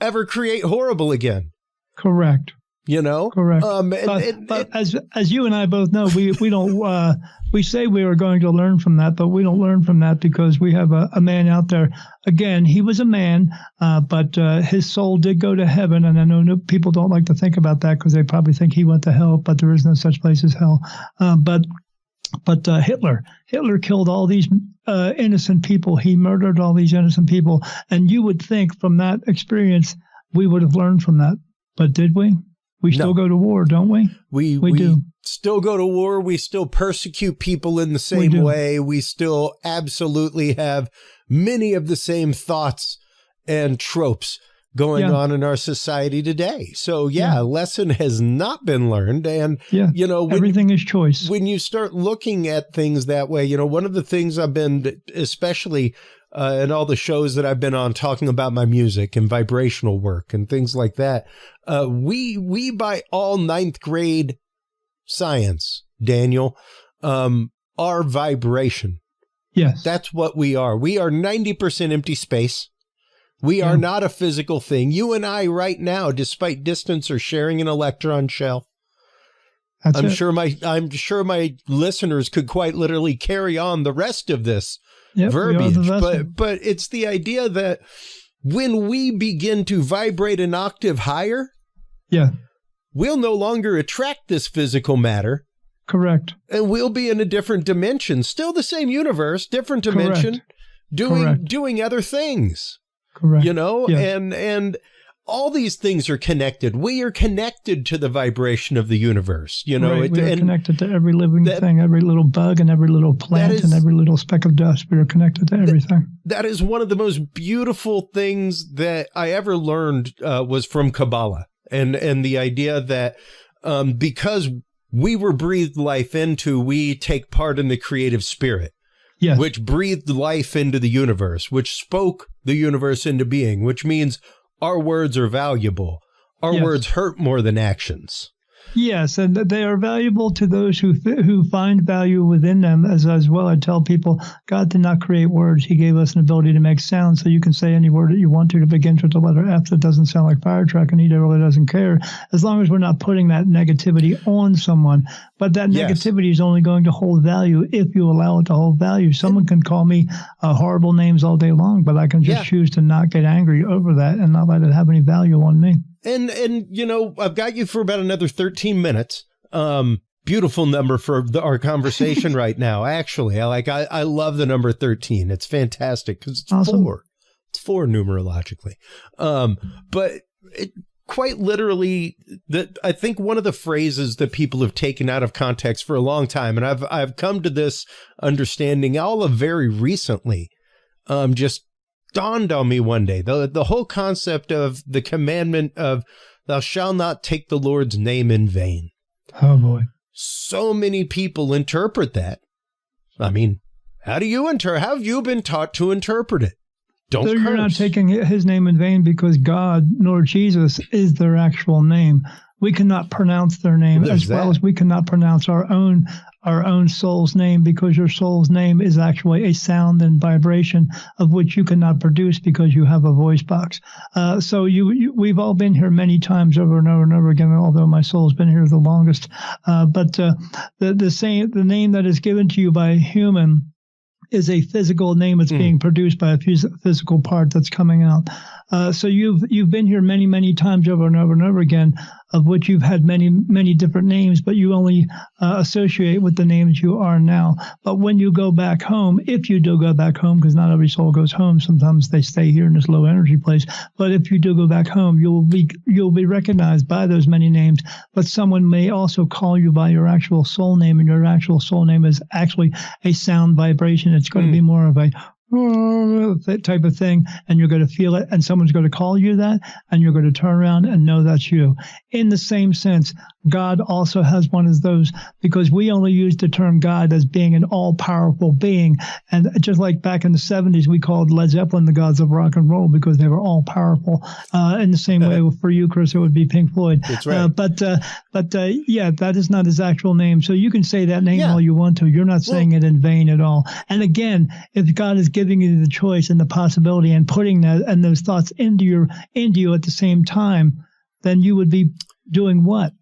ever create horrible again. Correct. You know, correct. But as you and I both know, we don't. We say we are going to learn from that, but we don't learn from that because we have a man out there. Again, he was a man, but his soul did go to heaven. And I know people don't like to think about that because they probably think he went to hell, but there is no such place as hell. But Hitler killed all these innocent people. He murdered all these innocent people. And you would think from that experience, we would have learned from that. But did we? We still go to war, don't we? We do. Still go to war. We still persecute people in the same way. We still absolutely have many of the same thoughts and tropes going on in our society today. So, a lesson has not been learned. And, you know, everything is choice. When you start looking at things that way, you know, one of the things I've been, especially in all the shows that I've been on talking about my music and vibrational work and things like that, we by all ninth grade science, Daniel, are vibration. Yes. That's what we are. We are 90% empty space. We are not a physical thing. You and I right now, despite distance, are sharing an electron shell. I'm sure my listeners could quite literally carry on the rest of this verbiage, but it's the idea that when we begin to vibrate an octave higher, we'll no longer attract this physical matter. Correct. And we'll be in a different dimension, still the same universe, different dimension, doing other things. Correct. You know, and all these things are connected. We are connected to the vibration of the universe. You know, we are connected to every living thing, every little bug and every little plant and every little speck of dust. We are connected to everything. That is one of the most beautiful things that I ever learned was from Kabbalah, and the idea that because we were breathed life into, we take part in the creative spirit. Yes. Which breathed life into the universe, which spoke the universe into being, which means our words are valuable. Our words hurt more than actions. Yes, and they are valuable to those who find value within them. As well, I tell people, God did not create words. He gave us an ability to make sounds, so you can say any word that you want to begins with the letter F that doesn't sound like fire truck, and he really doesn't care, as long as we're not putting that negativity on someone. But that negativity is only going to hold value if you allow it to hold value. Someone can call me horrible names all day long, but I can just choose to not get angry over that and not let it have any value on me. And you know, I've got you for about another 13 minutes. Beautiful number for our conversation right now. Actually, I love the number 13. It's fantastic because it's awesome. 4. It's 4 numerologically. But it quite literally, I think one of the phrases that people have taken out of context for a long time, and I've come to this understanding all of very recently, just dawned on me one day, the whole concept of the commandment of thou shalt not take the Lord's name in vain. Oh boy. So many people interpret that. I mean, how have you been taught to interpret it? Don't curse. You're not taking his name in vain because God nor Jesus is their actual name. We cannot pronounce their name well as we cannot pronounce our own soul's name, because your soul's name is actually a sound and vibration of which you cannot produce because you have a voice box. So we've all been here many times over and over and over again, although my soul's been here the longest. But the name that is given to you by a human is a physical name that's being produced by a physical part that's coming out. So you've been here many, many times over and over and over again, of which you've had many, many different names, but you only associate with the names you are now. But when you go back home, if you do go back home, because not every soul goes home, sometimes they stay here in this low energy place. But if you do go back home, you'll be recognized by those many names. But someone may also call you by your actual soul name, and your actual soul name is actually a sound vibration. It's going to be more of a that type of thing, and you're going to feel it, and someone's going to call you that, and you're going to turn around and know that's you. In the same sense, God also has one of those, because we only use the term God as being an all-powerful being. And just like back in the 70s, we called Led Zeppelin the gods of rock and roll because they were all-powerful. In the same way, for you, Chris, it would be Pink Floyd. That's right. But that is not his actual name. So you can say that name all you want to. You're not saying it in vain at all. And again, if God is giving you the choice and the possibility and putting that and those thoughts into you at the same time, then you would be doing what?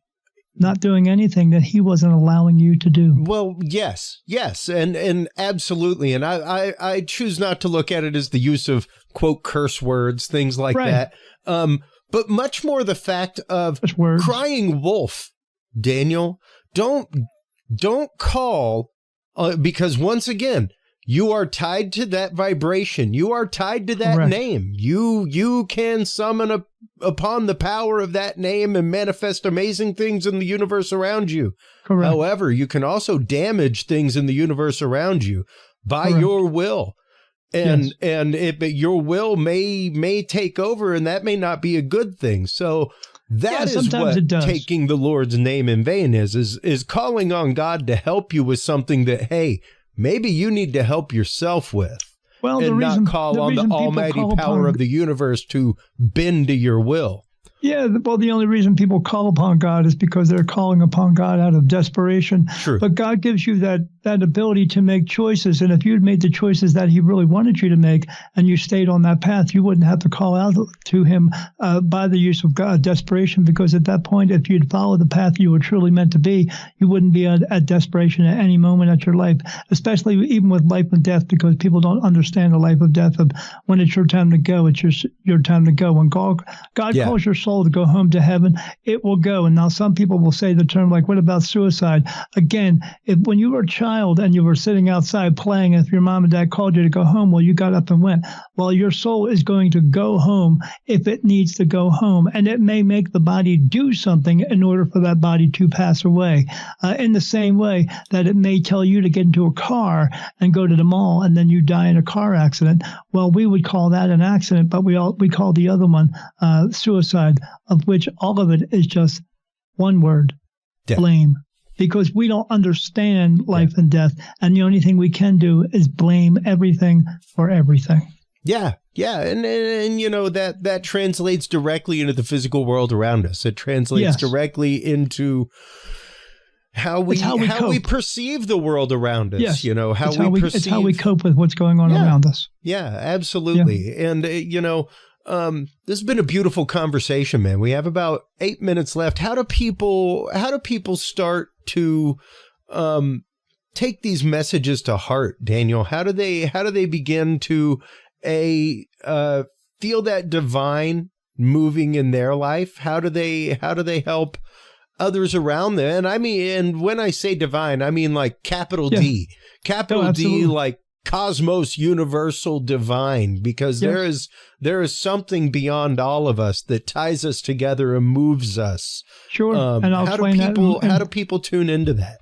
Not doing anything that he wasn't allowing you to do. Well, yes, and absolutely. And I choose not to look at it as the use of, quote, curse words, things like that. But much more the fact of crying wolf, Daniel. Don't call, because once again, you are tied to that vibration. You are tied to that name. You can summon upon the power of that name and manifest amazing things in the universe around you. Correct. However, you can also damage things in the universe around you by your will. And your will may take over, and that may not be a good thing. So that is what taking the Lord's name in vain is calling on God to help you with something that, hey, maybe you need to help yourself with. Well, and not call on the almighty power of the universe to bend to your will. Yeah, well, the only reason people call upon God is because they're calling upon God out of desperation. True. But God gives you that ability to make choices. And if you'd made the choices that he really wanted you to make and you stayed on that path, you wouldn't have to call out to him by the use of God, desperation, because at that point, if you'd followed the path you were truly meant to be, you wouldn't be at desperation at any moment at your life, especially even with life and death, because people don't understand the life of death. Of when it's your time to go, it's your time to go. When God calls your soul to go home to heaven, it will go. And now some people will say the term like, what about suicide? Again, when you were a child and you were sitting outside playing, if your mom and dad called you to go home, well, you got up and went. Well, your soul is going to go home if it needs to go home. And it may make the body do something in order for that body to pass away. In the same way that it may tell you to get into a car and go to the mall and then you die in a car accident. Well, we would call that an accident, but we call the other one suicide, of which all of it is just one word, blame. Because we don't understand life and death, and the only thing we can do is blame everything for everything. Yeah, and you know that translates directly into the physical world around us. It translates directly into how we perceive the world around us. Yes. You know, it's how we cope with what's going on around us. Yeah, absolutely. Yeah. And you know, this has been a beautiful conversation, man. We have about 8 minutes left. How do people start to take these messages to heart, Daniel? How do they begin to feel that divine moving in their life? How do they help others around them? And when I say divine, I mean like capital D, D, like cosmos, universal, divine, because there is something beyond all of us that ties us together and moves us. Sure. And I'll explain that. How do people tune into that?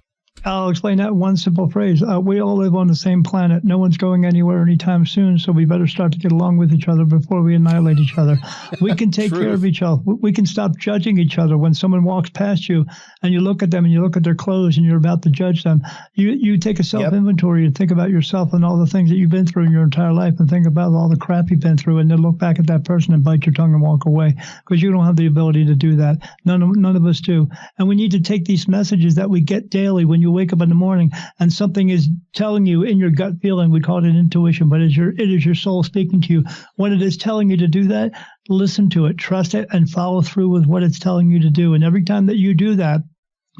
I'll explain that in one simple phrase. We all live on the same planet. No one's going anywhere anytime soon, so we better start to get along with each other before we annihilate each other. We can take care of each other. We can stop judging each other. When someone walks past you and you look at them and you look at their clothes and you're about to judge them, you take a self-inventory and think about yourself and all the things that you've been through in your entire life, and think about all the crap you've been through, and then look back at that person and bite your tongue and walk away, because you don't have the ability to do that. None of us do. And we need to take these messages that we get daily when you wake up in the morning and something is telling you in your gut feeling, we call it intuition, but it is your soul speaking to you. When it is telling you to do that, listen to it, trust it, and follow through with what it's telling you to do. And every time that you do that,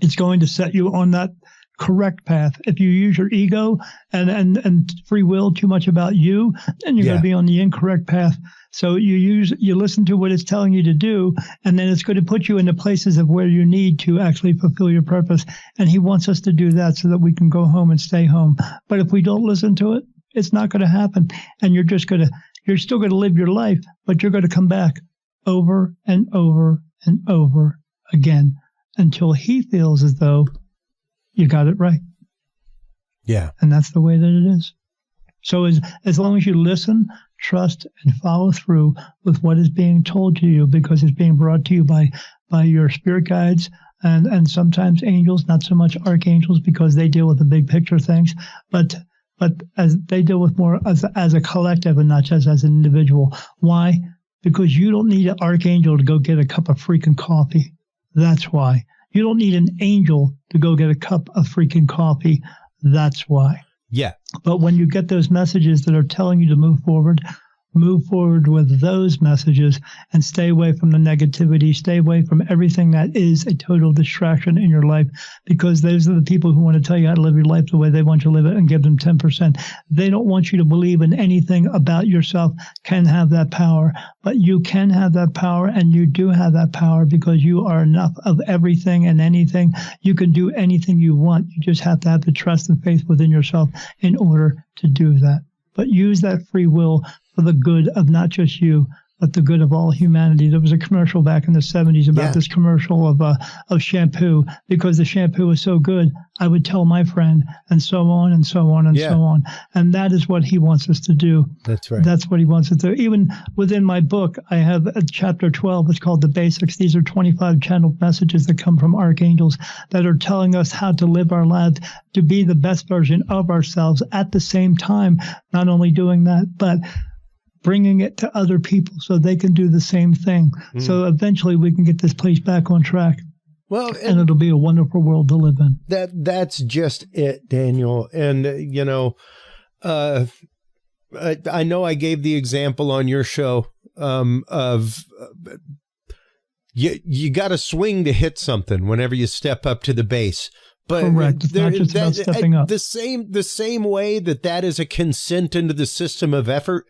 it's going to set you on that correct path. If you use your ego and free will too much about you, then you're going to be on the incorrect path. So you listen to what it's telling you to do, and then it's going to put you in the places of where you need to actually fulfill your purpose. And he wants us to do that so that we can go home and stay home. But if we don't listen to it, it's not going to happen. And you're still going to live your life, but you're going to come back over and over and over again until he feels as though you got it right. Yeah. And that's the way that it is. So as long as you listen, trust, and follow through with what is being told to you, because it's being brought to you by your spirit guides and sometimes angels, not so much archangels, because they deal with the big picture things, but as they deal with more as a collective and not just as an individual. Why? Because you don't need an archangel to go get a cup of freaking coffee. That's why. You don't need an angel to go get a cup of freaking coffee. That's why. Yeah. But when you get those messages that are telling you to move forward, move forward with those messages and stay away from the negativity, stay away from everything that is a total distraction in your life, because those are the people who want to tell you how to live your life the way they want you to live it and give them 10%. They don't want you to believe in anything about yourself can have that power, but you can have that power, and you do have that power because you are enough of everything and anything. You can do anything you want. You just have to have the trust and faith within yourself in order to do that. But use that free will for the good of not just you, but the good of all humanity. There was a commercial back in the 70s about this commercial of shampoo. Because the shampoo was so good, I would tell my friend, and so on and so on and so on. And that is what he wants us to do. That's right. That's what he wants us to do. Even within my book, I have a chapter 12. It's called The Basics. These are 25 channeled messages that come from archangels that are telling us how to live our lives, to be the best version of ourselves at the same time. Not only doing that, but bringing it to other people so they can do the same thing. So eventually we can get this place back on track. Well, and it'll be a wonderful world to live in. That's just it, Daniel. And, you know, I know I gave the example on your show of you got to swing to hit something whenever you step up to the base. But correct. It's not just about stepping up. The same way that is a consent into the system of effort.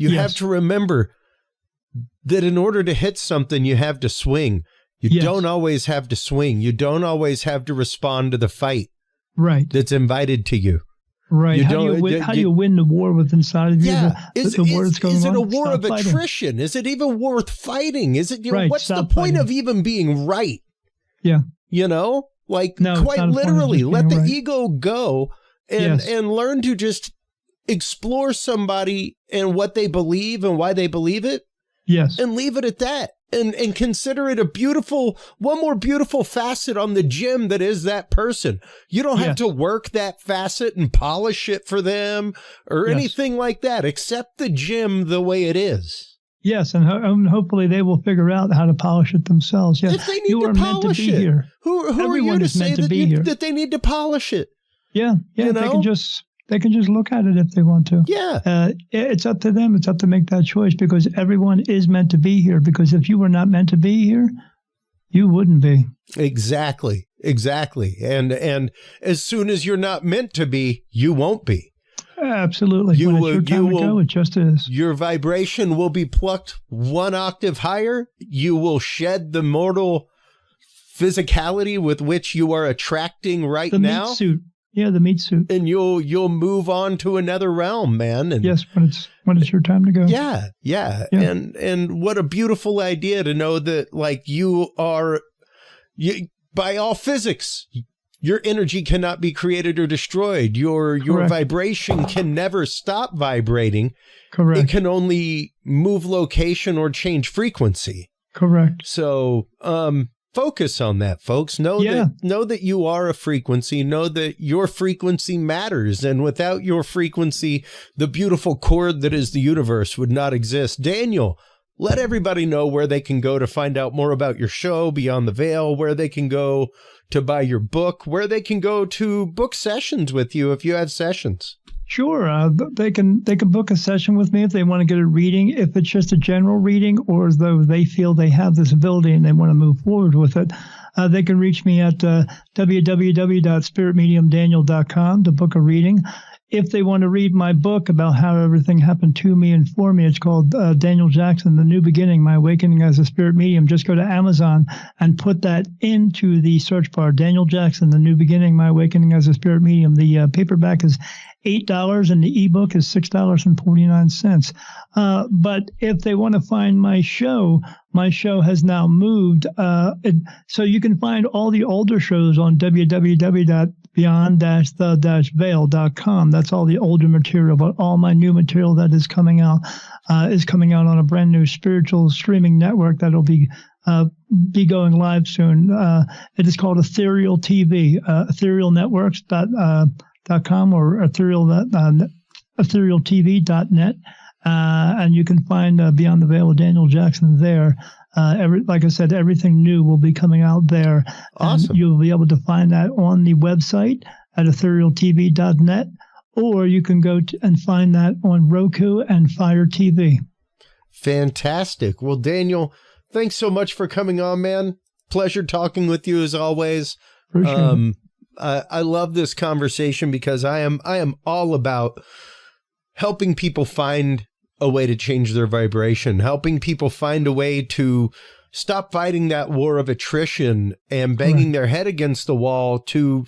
You have to remember that in order to hit something, you have to swing. You don't always have to swing. You don't always have to respond to the fight that's invited to you. Right. How do you win the war with inside of you? The war that's going on? Is it a war of attrition? Is it even worth fighting? Is it, what's the point of even being right? Yeah. You know, quite literally, let the ego go and learn to just explore somebody and what they believe and why they believe it. Yes. And leave it at that. And consider it one more beautiful facet on the gem that is that person. You don't have to work that facet and polish it for them or anything like that. Accept the gem the way it is. Yes, and hopefully they will figure out how to polish it themselves. Yeah. If they need to polish it, here. Who are you to say that they need to polish it? Yeah, you know? They can just look at it if they want to. Yeah. It's up to them. It's up to make that choice, because everyone is meant to be here. Because if you were not meant to be here, you wouldn't be. Exactly. And as soon as you're not meant to be, you won't be. Absolutely. When it's your time to go, it just is. Your vibration will be plucked one octave higher. You will shed the mortal physicality with which you are attracting now. The meat suit. Yeah, the meat suit. And you'll move on to another realm, man. And yes, when it's your time to go. Yeah. And what a beautiful idea to know that, you are, by all physics, your energy cannot be created or destroyed. Your vibration can never stop vibrating. Correct. It can only move location or change frequency. Correct. So, focus on that, folks. Know that you are a frequency. Know that your frequency matters. And without your frequency, the beautiful chord that is the universe would not exist. Daniel, let everybody know where they can go to find out more about your show, Beyond the Veil, where they can go to buy your book, where they can go to book sessions with you if you have sessions. Sure. They can book a session with me if they want to get a reading, if it's just a general reading, or as though they feel they have this ability and they want to move forward with it. They can reach me at www.spiritmediumdaniel.com to book a reading. If they want to read my book about how everything happened to me and for me, it's called Daniel Jackson, The New Beginning, My Awakening as a Spirit Medium. Just go to Amazon and put that into the search bar. Daniel Jackson, The New Beginning, My Awakening as a Spirit Medium. The paperback is $8 and the ebook is $6.49. But if they want to find my show has now moved. So you can find all the older shows on www.beyond-the-veil.com. That's all the older material, but all my new material that is coming out on a brand new spiritual streaming network that'll be going live soon. It is called Ethereal TV, etherealnetworks.com or etherealtv.net. And you can find Beyond the Veil with Daniel Jackson there. Like I said, everything new will be coming out there. Awesome. And you'll be able to find that on the website at etherealtv.net, or you can go and find that on Roku and Fire TV. Fantastic. Well, Daniel, thanks so much for coming on, man. Pleasure talking with you as always. Appreciate it. I love this conversation because I am all about helping people find a way to change their vibration, helping people find a way to stop fighting that war of attrition and banging their head against the wall, to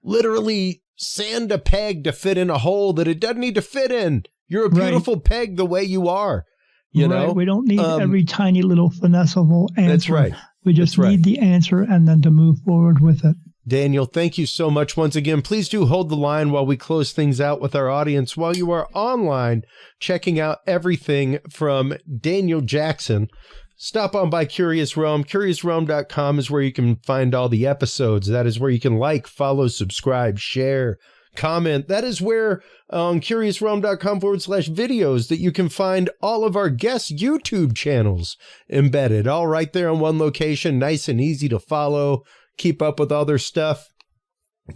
literally sand a peg to fit in a hole that it doesn't need to fit in. You're a beautiful peg the way you are. You know, we don't need every tiny little finessable answer. That's right. We just need the answer and then to move forward with it. Daniel, thank you so much once again. Please do hold the line while we close things out with our audience. While you are online checking out everything from Daniel Jackson, stop on by Curious Realm. CuriousRealm.com is where you can find all the episodes. That is where you can like, follow, subscribe, share, comment. That is where on CuriousRealm.com/videos that you can find all of our guest YouTube channels embedded, all right there in one location, nice and easy to follow, keep up with all their stuff.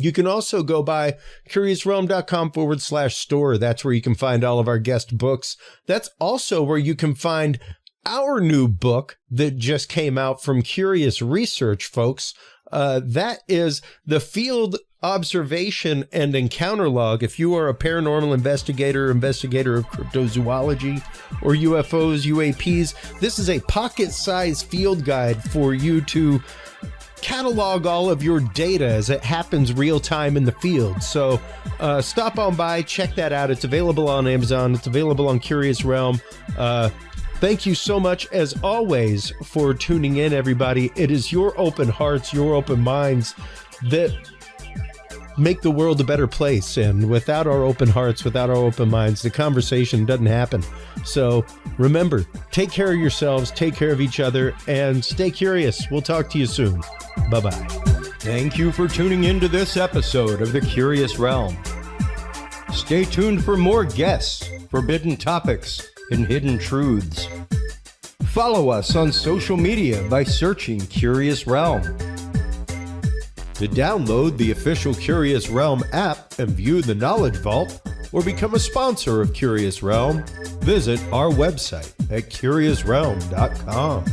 You can also go by CuriousRealm.com/store. That's where you can find all of our guest books. That's also where you can find our new book that just came out from Curious Research, folks. That is the Field Observation and Encounter Log. If you are a paranormal investigator of cryptozoology or UFOs, UAPs, this is a pocket-sized field guide for you to catalog all of your data as it happens real time in the field. So stop on by, check that out. It's available on Amazon. It's available on Curious Realm. Thank you so much, as always, for tuning in, everybody. It is your open hearts, your open minds that make the world a better place. And without our open hearts, without our open minds, the conversation doesn't happen. So remember, take care of yourselves, take care of each other, and stay curious. We'll talk to you soon. Bye-bye. Thank you for tuning into this episode of The Curious Realm. Stay tuned for more guests, forbidden topics, and hidden truths. Follow us on social media by searching Curious Realm. To download the official Curious Realm app and view the Knowledge Vault, or become a sponsor of Curious Realm, visit our website at CuriousRealm.com.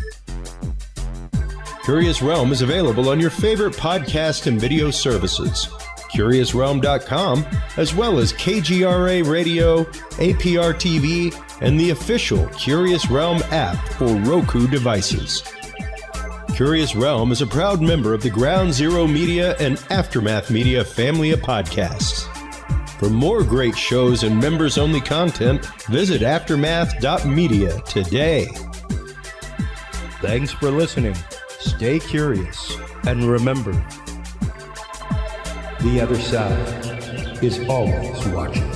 Curious Realm is available on your favorite podcast and video services, CuriousRealm.com, as well as KGRA Radio, APR TV, and the official Curious Realm app for Roku devices. Curious Realm is a proud member of the Ground Zero Media and Aftermath Media family of podcasts. For more great shows and members-only content, visit aftermath.media today. Thanks for listening. Stay curious, and remember, the other side is always watching.